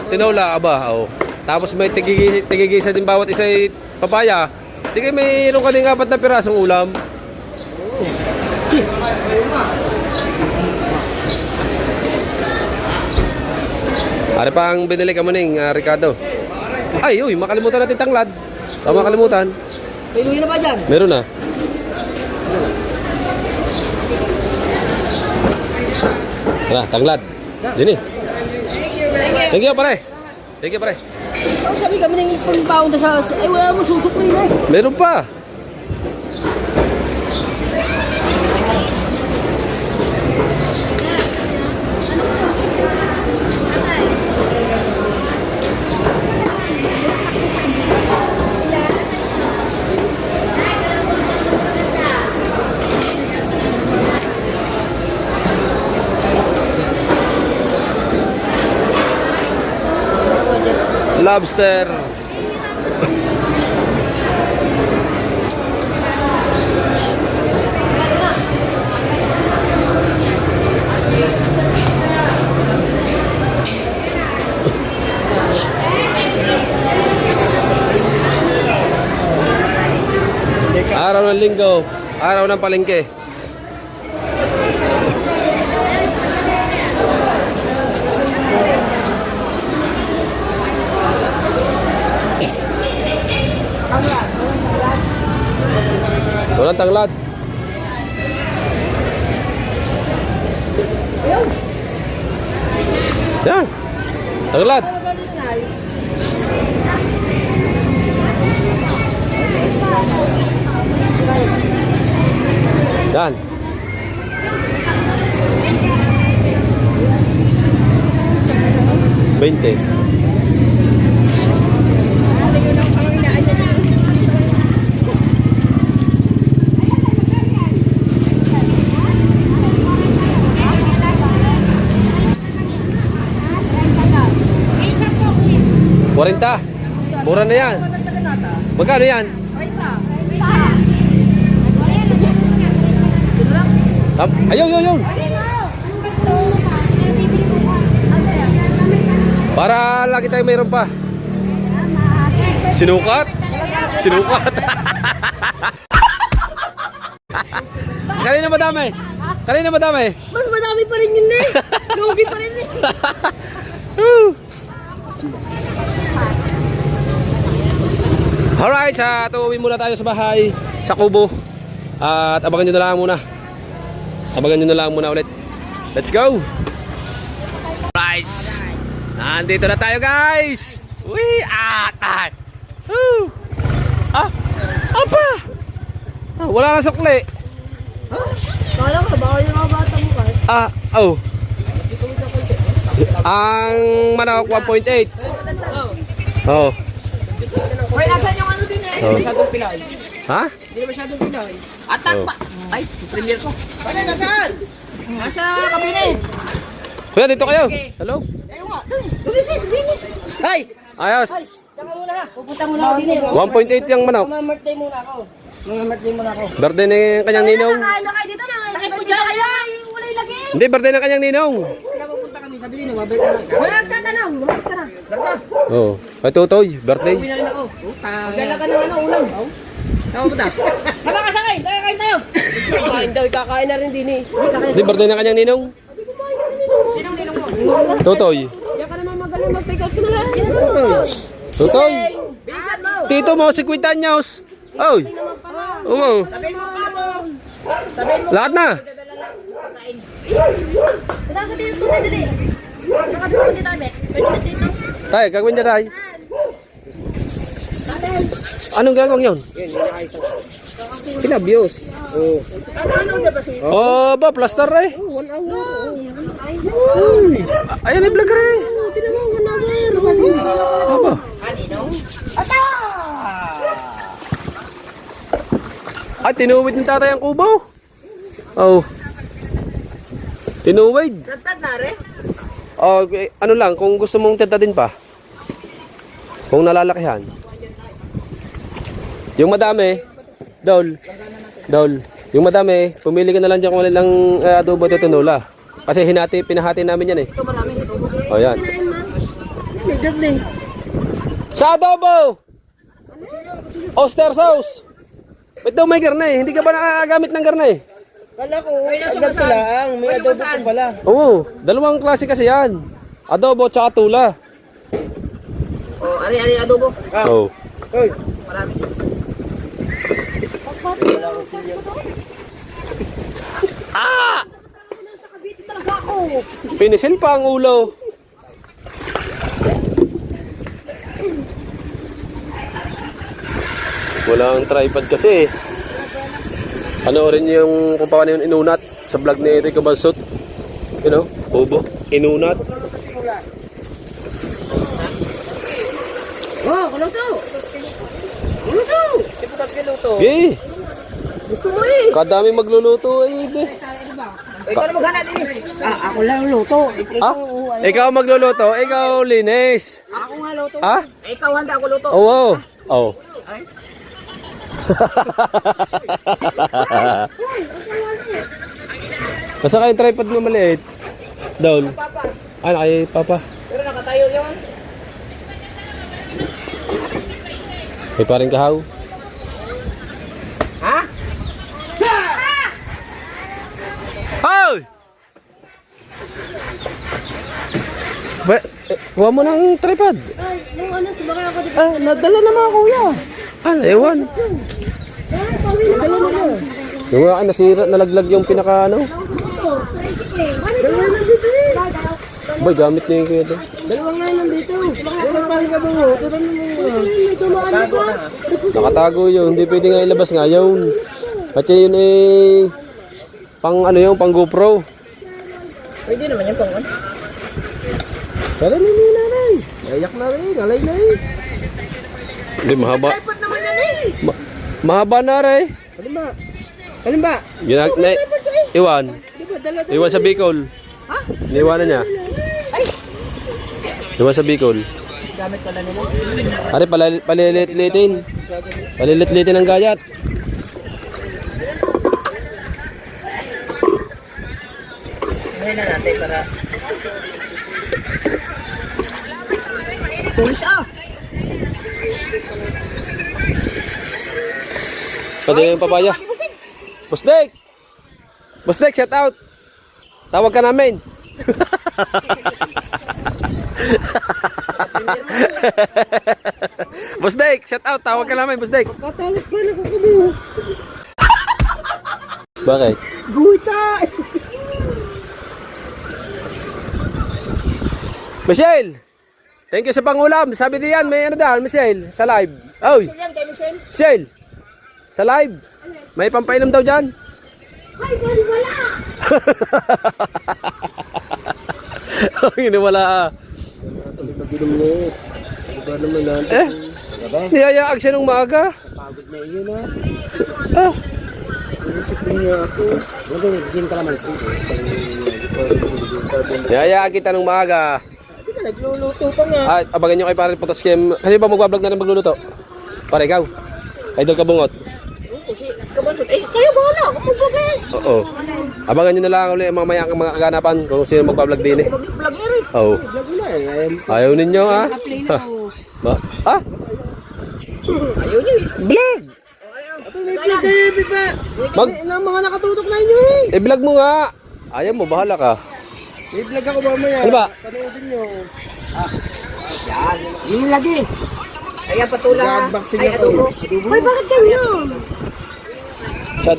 tinola, aba. Oh. Tapos may tigigisa din bawat isa papaya. Di kayo mayroon ka din 4 na pirasong ulam. Ano pa ang binili ka mo ning, Ricardo? Ay, uy, makalimutan natin tanglad. Tama makalimutan. May luwi na ba dyan? Meron na. Tara, tanglad. Dini. Thank you, pare. Thank you, pare. Oh, sabi kami ng pang-pound sa... Ay, wala mo susok rin eh. Meron pa. Lobster. Araw ng linggo, araw ng palengke. Walang tanglad. Yan. Tanglad. Yan. Bente. Kuwarenta. Mura na yan. Magkano yan? Ayaw, ayaw. Para lagi tayo mayroon pa. Sinukat? Sinukat. Kanina madami. Kanina madami. Mas madami pa rin yun eh. Lugi pa rin eh. Alright, tuuwi muna tayo sa bahay, sa kubo. At abangan nyo na lang muna. Abangan nyo na lang muna ulit. Let's go! Guys, nandito na tayo guys! Uy! Apa! Wala na sukli! Kala ko, bawal yung mga bata mo kasi. Oh. Ang manok 1.8. Oh. Hoy, nasan yung ano din eh? Oh. Masyadong pilay. Ha? Hindi masyadong pilay. Atak pa! Ay, premier ko. Pwede, nasaan? Nasa kabinet. Kuya, dito kayo. Hello? Ayaw nga. Dali sis, dali. Hay! Ayos. Tsaka muna ha. Pupunta muna ako din eh. 1.8 yung manok. Mama-birthday muna ako. Mama-birthday muna ako. Birthday ng kanyang ninong. Nakain na kayo dito na. Nakipagdito kayo. Wala yung lagi. Hindi, birthday ng kanyang ninong. Kaya pupunta kami, sabi nila, mabait na lang. Wala nagtatanong. Lumas ka na. Darta, Oh. Kay Tutoy, birthday. uwi na rin ako. Magdala ka ng ano, ulam. Tama ba ta? Sama ka sakay, kakain tayo. Kakain daw, kakain na rin din eh. Hindi, birthday ng kanyang ninong. Sinong ninong mo? Tutoy. Kaya ka naman magaling mag-take out ka na lang. Tutoy. Bilisan mo. Tito mo, 50 anyos. Oy. Oo. Sabihin mo ka mo. Lahat na. Tata sa dito na dali. Nakabis ko dito kami. Pwede na dito. Tay, gagawin niya tay. Anong gagawin yun? Pinabios. Oo. Ano na ba siya? Oh, ba, plaster eh. Ayan yung vlogger eh. Apa? Aninong? Ay, tinuwid ng tatay ang kubo. Oh. Tinuwid. Nagtad na rin? Oh, ano lang, kung gusto mong tadtadin pa. Kung nalalakihan. Yung madami, Dol. Yung madami, pumili ka na lang dyan kung walang adobo at tinula. Kasi pinahati namin yan eh. Ito marami ito. O yan. May dagli. Sa adobo! Oyster sauce! Ito may garnay, hindi ka ba nakagamit ng garnay? Kala ko, agad ko lang. May adobo ko pala. Oo, dalawang klase kasi yan. Adobo at saka tula. Oh, ari adobo. Oo. Hoy, Marami. Pinisil pa ang ulo. Walang tripod kasi. Panoorin niyo yung kung paano yung inunat sa vlog ni Rico Balsot. You know, Bobo. Inunat. Oh, kuluto. Kuluto. Siputas kiluto. Eh, Gusto mo eh. kadami magluluto eh. Ikaw na maghanap din. ako lang luto. Ha? Ikaw magluluto, ikaw linis. Ako nga nga luto. Ah? Eh, ikaw handa ako luto. Oo. Oh. Ay. Basta kayong tripod mo maliit. Down. Papa, Ah, kay Papa. pero nakatayo yun. May paring kahaw. Ha? Hoy! Kuha mo ng tripod. Yung ano, sumakay ako dito. Ah, nadala na mga kuya. Ah, ewan. Yung nga, nasira, nalaglag yung pinaka ano. Boy, gamit na yung kuya doon. Dalawa nga nandito. Dalawa pa ka ba mo? Nakatago yun, hindi pwede nga ilabas nga yun. Kasi yun eh, pang ano yung, pang GoPro. Pwede naman yung pang ano. Pero nila na eh. Ayak na rin. Alay na eh. Hindi, mahaba. Dapat naman yan eh. Mahaba na rin. Alin ba? Alin ba? Yun, iwan. Di ba dala Iwan sa Bicol. Iniwanan niya. Iwan sa Bicol. Gamit pala nila. Ari, palilit-litin. Palilit-litin ang gayat. Ngayon na natin para... Pulis ah! Pwede yung papaya. Busdek! Busdek, shout out! Tawag ka namin. Busdek, shout out! Tawag ka namin, Busdek. Katalas pa na kakabiho. Bakit? Gucha! Michelle! Thank you sa pangulam. Sabi diyan, may ano daw, Michelle, sa live. Oy! Yan kay Michelle. Michelle! Sa live. May pampainom daw dyan. Ay, wala! Ang wala ah. Iba naman natin. Eh? Niyayaag siya nung maaga. Pagod na iyon ha. Ah, Inisip niya ako. Wala din ka naman si. niyayaag kita nung maaga. Hindi ka nagluluto pa nga. Ah, abangan nyo kay pare Putos Kim. Kasi ba magbablog na ng magluluto? Pare, ikaw. Idol ka bungot. Kasi kabansot. Eh, kayo bahala. Kapag bagay. Oo. Abangan nyo na lang ulit mamaya ang mga kaganapan kung sino magbablog din eh. Mag-vlog niya rin. Oo. Vlog na eh. Ayaw ninyo ah. Ha? Ah? Ayaw niyo eh. Vlog! May vlog kayo, Pipa. Mag... Ilang mga nakatutok na inyo eh. I-vlog mo nga. Ayaw mo, bahala ka. May vlog ako mamaya. Ano ba? Panoodin nyo. Yun lagi. Kaya patula. Nag-unboxing Ay, ako. adobo. Ay, bakit ganyan? Sa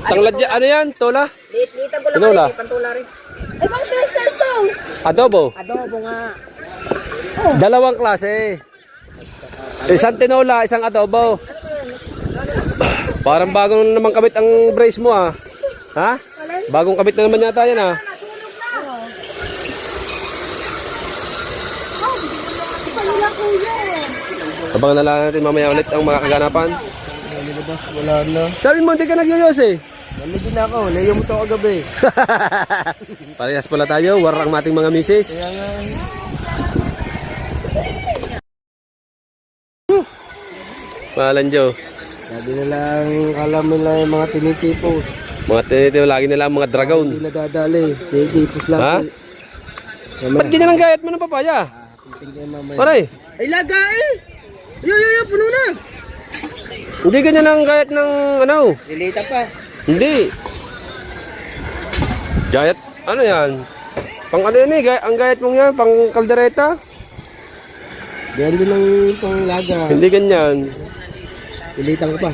tanglad dyan, ano yan? Tola? Liit-liitan ko lang Tinola. rin. Pantula rin. Ay, bakit oyster sauce? Adobo. Adobo nga. Dalawang klase. Isang tinola, isang adobo. Parang bagong naman kabit ang brace mo ah. Ha? Bagong kabit na naman yata yan ah. Wala kuya. Abangan na lang natin mamaya ulit ang mga kaganapan. Nilabas, wala na. Sabi mo, hindi ka nagyayos eh. Nalagin na ako. Layo mo to kagabi. Parehas pala tayo, war ang mating mga misis. Kaya nga. Mahalan Diyo. Sabi na lang, alam nila yung mga tinitipo. Mga tinitilo, lagi nila ang mga dragon. Hindi nadadali. Tinitipos lang. Ha? Ba't ganyan ang gayat mo ng papaya? Tingnan mamaya. Pare, Ay, laga eh! Yo, puno na! hindi ganyan ang gayat ng ano. Silita pa. Hindi. Gayat, ano yan? Pang ano yan eh, ang gayat mong yan, pang kaldereta. Diyan din ang pang laga. Hindi ganyan. Silitan ko pa.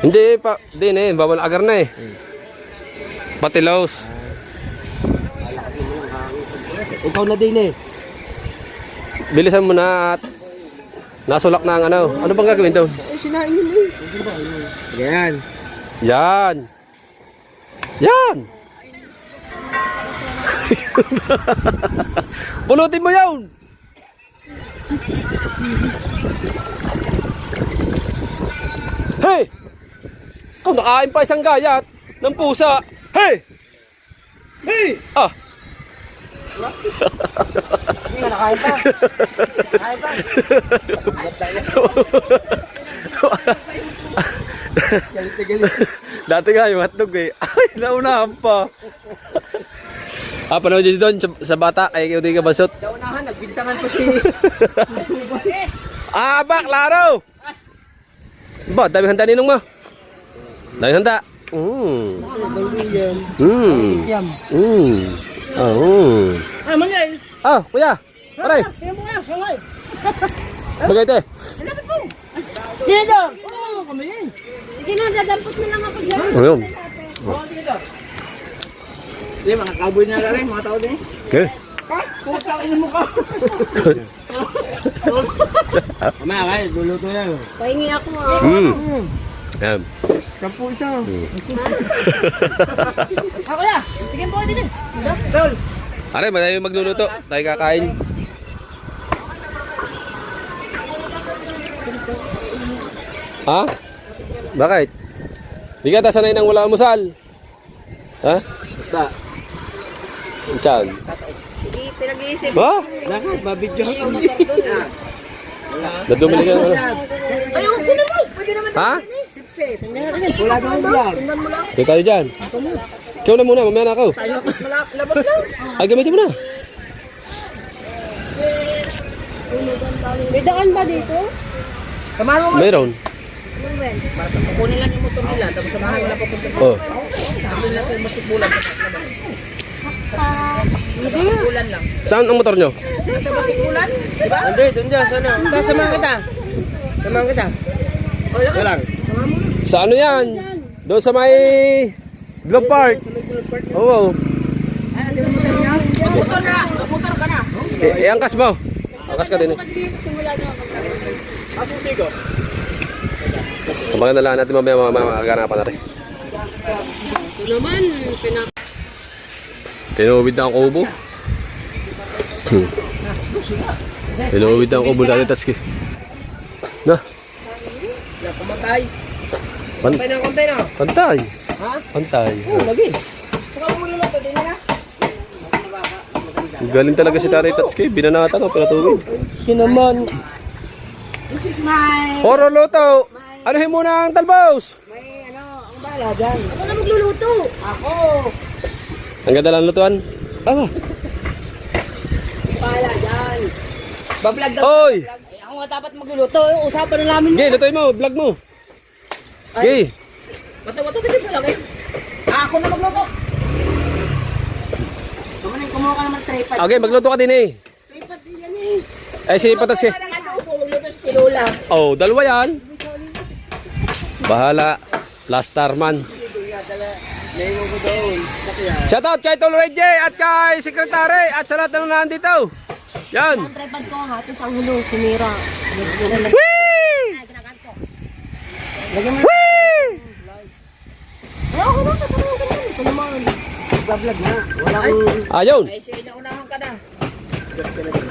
Hindi pa, din eh, bawal agar na eh. Patilaos. Ikaw na din eh. Bilisan mo na at nasulak na ang ano. Ano bang gagawin daw? Ay, sinain yun eh. Yan. Yan. Yan. Pulutin mo yun. Hey! Ikaw nakain pa isang gayat ng pusa. Hey! Hey! Ah! Hindi nga nakain pa. Nakain pa. Galit. Dati nga yung hotdog eh. Ay, naunahan pa. Panood nyo doon sa bata kay Uding Kabasot. Daunahan, nagbintangan ko si... Ba, klaro! Ba, dami handa ninong mo. Dami handa. Kuya. Aray. Bagay te. Dito! Oo, kami yun. Sige na, dadampot na lang ako dyan. Ayun. Hindi, mga cowboy na rin, mga tao din. Okay. Putang ina mo ka. Mamaya kayo, luluto yan. Pahingi ako Yan. Kampo ito. Ako ya, sige po dito. Tol. Aray, magayon magluluto. Tayo kakain. Ha? Bakit? Di ka tasanay nang wala almusal? Ha? Ba, Saan? Hindi, pinag-iisip. Ba? nakal, mabidyo ako. Dadumili ka ano? Ayaw ko naman, pwede naman. Ha? Sip-sip. Wala kang vlog. Dito tayo dyan. Ikaw na muna, mamaya na ako. Labot lang. Ay, gamitin mo na. May daan ba dito? Samahan mo. Mayroon. Kukunin lang yung motor nila, tapos samahan mo na papunta. Oh. Sabi lang sa basketbulan. Hindi. Basketbulan lang. Saan ang motor nyo? Sa basketbulan? Diba? Hindi, doon dyan. Sana. Samahan kita. Samahan kita. Wala lang. Sa ano yan? Doon sa may Globe Park. Oo. Magmotor na. Magmotor ka na. Angkas mo. Angkas ka din eh. Simula na ako. Kumbaga na lang natin mamaya magaganapan natin. Ito naman, Tinuwid na ang kubo. Tinuwid na ang kubo dati, Tatsuki. Na, Kumatay. pan Kumatay na kumatay na. pantay. Ha? Pantay. Lagi. Saka mo muna lang. Pwede na. Galing talaga si Tatay Tatsuki. Binanatan o pinatugin. Sinaman. This is my... Poro luto. Anuhin muna ang talbos. May ang bala dyan. Ako na magluluto. Ako. Ang ganda lang lutuan. Tama. Bala dyan. Bablog daw. Oy! Ay, ako nga dapat magluluto. Usapan na namin. Gay, lutuin mo. Vlog mo. Gay. Bato-bato ka din lang eh. Ako na magluto. Kumuha ka naman tripod. Okay, magluto ka din eh. Tripod din yan eh. Ay, si Tatsuki. Magluto si Lola. Oh, dalawa yan. Bahala. Last star man. Shoutout kay Tol Ray J at kay Sekretary at sa lahat na nandito. Yan. Ang tripod ko ha, sa hulo, sinira. Whee! Ginaganto. Whee! Ayoko na, tatawag ka naman. Ito naman. Bablog na. Walang... Ayun. Ay, sige, naunahan ka na.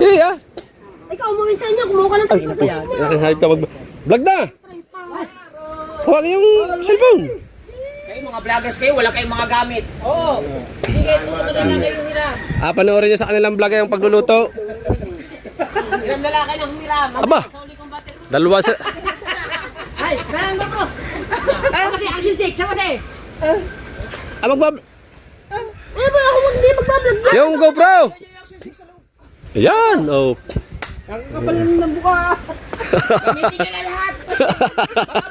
Eh, ah. Ikaw, umuwi sa inyo. Kumuha ka ng tripod. Nakahayop ka vlog na. Tawagin yung cellphone. Kayo mga vloggers kayo, wala kayong mga gamit. Oo. Sige, puto ka na lang kayo hira. Panoorin nyo sa kanilang vlog yung pagluluto. Hiram na lang kayo ng hira. Aba. Sa uli kong battery. Dalawa sa... Ay, kailan ba bro? Kaya kasi action 6, sama kasi. magbab... Ano ba ako hindi magbablog? Yung GoPro. Ayan. Oh. Ang kapal ng buka. Gamitin nyo na lahat. Baka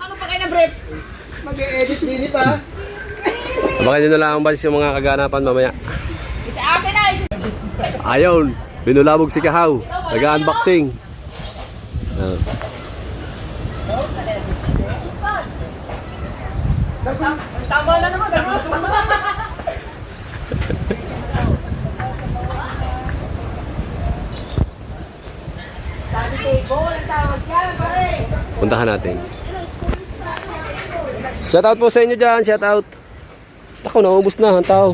ano pa kayo na brief? Mag-e-edit din pa. Baka nyo na lang ang basis yung mga kaganapan mamaya. Isa akin na, isa. Ayun. Binulabog si Kahaw. Nag-unboxing. Tama na naman. Sabi ko, walang tawag dyan, pare. Puntahan natin. Shoutout po sa inyo dyan. Shoutout. Ako, naubos na ang tao.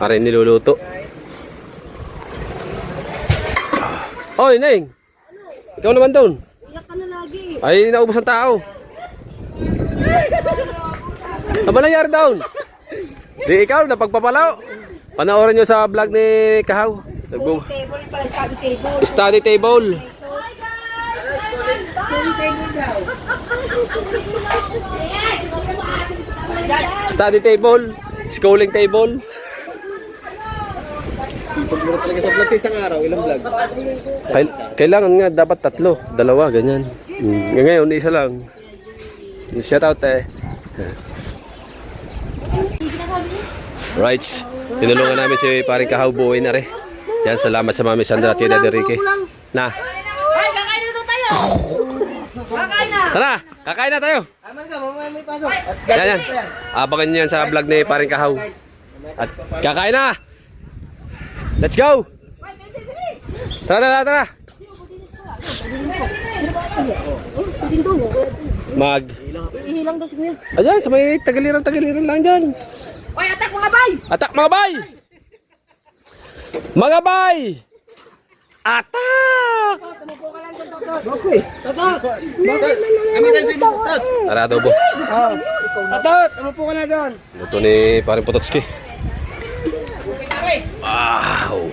Pare niluluto. Oy, Neng. Ikaw naman doon. Iyak ka na lagi. Ay, naubos ang tao. Ano ba nangyari doon? Di ikaw, napagpapalaw. Panoorin nyo sa vlog ni Kahaw. Table pala, study table. Study table. Study table daw. Study table. Schooling table. Pagmura talaga sa vlog sa isang araw, ilang vlog? Kailangan nga dapat 3, 2, ganyan. Ngayon, isa lang. Shout out eh. Right. Tinulungan namin si paring Kahaw buuin na rin. Yan, salamat sa Mami Sandra at Tia Derrique. Na. Ay, kakain na daw tayo! Kakain na! Tara, kakain na tayo. Aman ka, mamaya may pasok. Yan, yan. Abangan nyo yan sa vlog ni paring Kahaw. At kakain na. Let's go. Tara, tara, tara. Mag. Ihilang daw siguro. Ayan, sa may tagaliran lang dyan. Oy, atak mga bay! Atak mga bay! Mga bay! Atak! Tumupo ka lang dyan, Totot. Totot! Tara, adobo. Totot, tumupo ka na doon. Luto ni paring Pototski. Wow!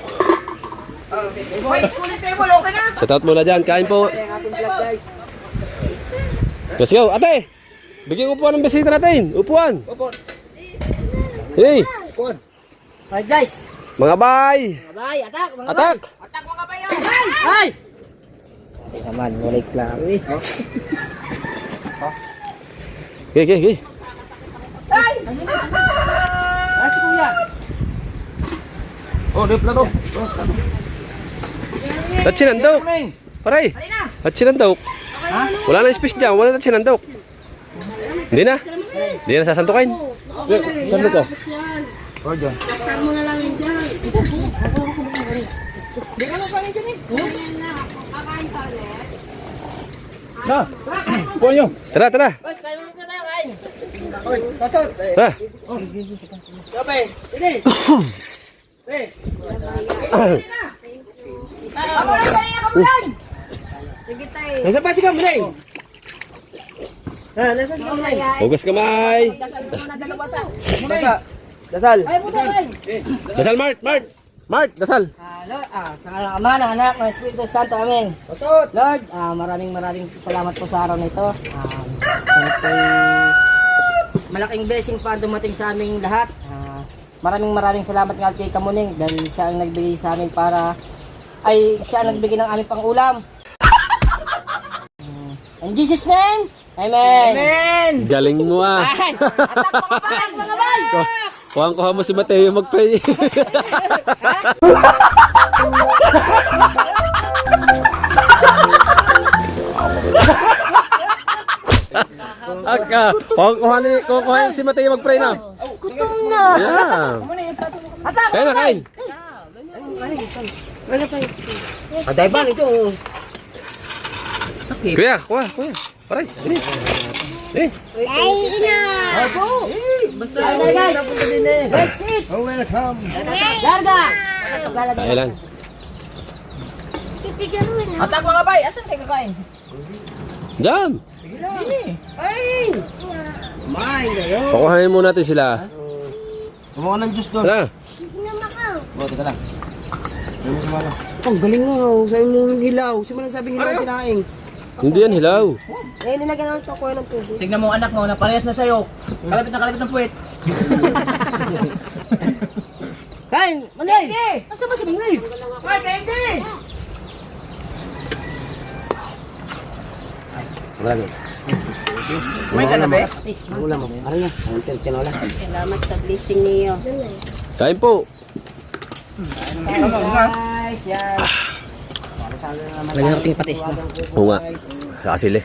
Oy, study table, okay na? Set out muna dyan, kain po. Ating vlog, guys. Let's go, ate! Bigyan upuan ng bisita natin. Upuan. Opo. Hey, Alright, guys. mga bay! Bay, atak! Mga Atak! atak mga bay! Bay! Bay! Naman, walik lang. Okay, okay, okay. Bay! Nasi kuya. Oh, dip na to. At sinandok. Paray. At sinandok. Wala na space dyan. Wala na sinandok. Hindi na. Hindi na sasantukin. Sandok ko. Oh, dyan. Kasama mo na lang yun dyan. Di ka mo pa rin dyan eh. Na. Kuha nyo. Tara, tara. Boss, kayo mo na tayo, kain. Oy, Totot. Tara. Sabi, hindi. Eh. Ako lang tayo, ako lang. Sige tayo. Nasa pa si Kamulay? Nasa si Kamulay? Hugas kamay. Dasal mo na dalawa sa. Dasal. Ay, mo tayo. Dasal, Mart, Mart. Mart, dasal. Lord, sa ngalan ng Ama, ng Anak, ng Espiritu Santo, Amen. Totot. Lord, maraming salamat po sa araw na ito. Sana po malaking blessing pa ang dumating sa aming lahat. Maraming salamat nga kay Kamuning dahil siya ang nagbigay sa amin siya ang nagbigay ng aming pang-ulam. In Jesus' name, Amen. Amen. Galing mo ah. Atak mga bay! Kuha mo si Mateo mag-pray. Aka, kuha si Mateo mag-pray na. Gutom na. Yeah. Kain na, kain. Aday ba ito? Kuya, kuha. Paray. Eh. Ay, ina. Basta guys. napunta din eh. That's it. Oh, welcome. Larga. Kaya lang. Atak mga bay, asan kayo kakain? Diyan. Ay! Kumain kayo. Pakuhanin muna natin sila. Kumuha ng juice doon. Tara. Oh, teka lang. Ang galing mo, sa inyong hilaw. Sino man sabing hilaw sinaing? Hindi yan hilaw. Eh, nilagyan naman ito kuha ng tubig. Tignan mo anak mo, na parehas na sa'yo. Kalapit ng puwet. Kain! Manay! Asa ba si Manay? Ay, Candy! May ka na ba? Ulam mo. Aray na, ang tinola. Salamat sa blessing niyo. Kain po. Guys, yan. Lagyan natin patis na. Oo nga. Kasili.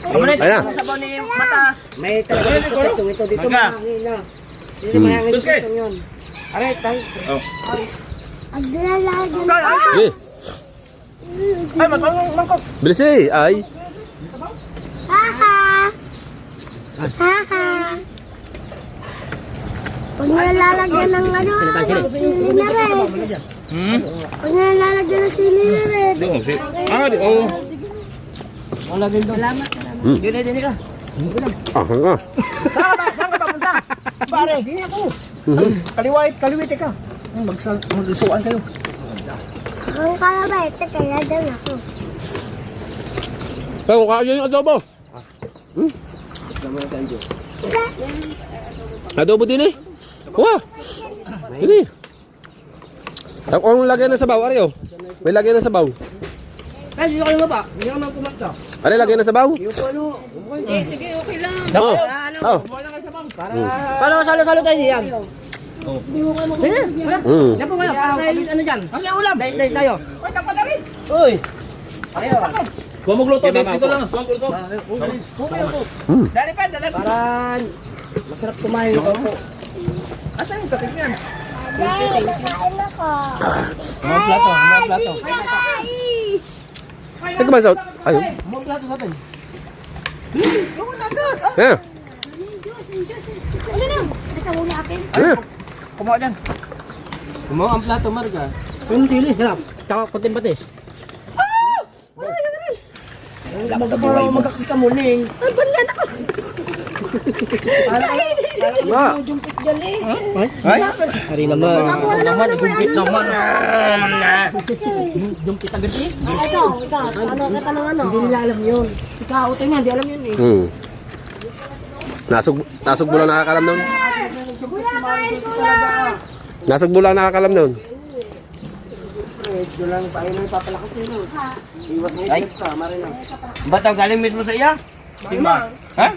Kamunay, Ay na. sabaw ni mata. May talaga sa testong ito dito mahangin na. Dito mahangin sa testong yun. Aray, tayo. Ang lalagyan. Sige. Ay, mangkok. Bilis eh. Ay. Haha. Haha. Pag nalalagyan ng sili na red. Pag nalalagyan ng sili na red. Oh. Wala din doon. Salamat. Hmm. Yun na din ka. Saan ka papunta? Pare, hindi ako. Kaliwit ka. Magsusuan kayo. Ang kalabete kaya daw ako. Pero kaya yung adobo. Adobo din eh. Wah. Ini. Ako ang lagay ng sabaw, Aryo. May lagay ng sabaw. Ay, hindi ko kayo maba. Hindi ko naman pumakta. Ano lagay ng sabaw? Eh, sige, okay lang. Oo. Oh. Paano salo-salo tayo diyan? Mm. Yan po kayo. Ano dyan? Ano yung ulam? Dahil tayo. Uy, tapos na rin. Uy. Ayaw. Huwag magluto, dito lang. Dali pa. Para masarap kumain ito po. Asan yung katig niyan? Dahil, kain ako. Mga plato. Nagkamasot. Ayun. Mga plato sa atin. Yeah. Ano na? Ito muna akin. Yeah. Kumuha dyan. Kumuha ang plato, Marga. Yung sili. Sarap. Tsaka kunting patis. Magkakas ka muling. Ah. Ay? Hari naman. Wala naman Gumpit naman. Jumpit agad eh. Ito. Ano ka ng ano? Hindi nila alam yun. Si Kao, tayo nga, hindi alam yun eh. Hmm. Nasugbo lang nakakalam nun. Nasugbo lang nakakalam nun. Medyo lang tayo na ipapalakasin mo. Iwas na ka, marina. Ba't ang galing mismo sa iya? Tima. Ha?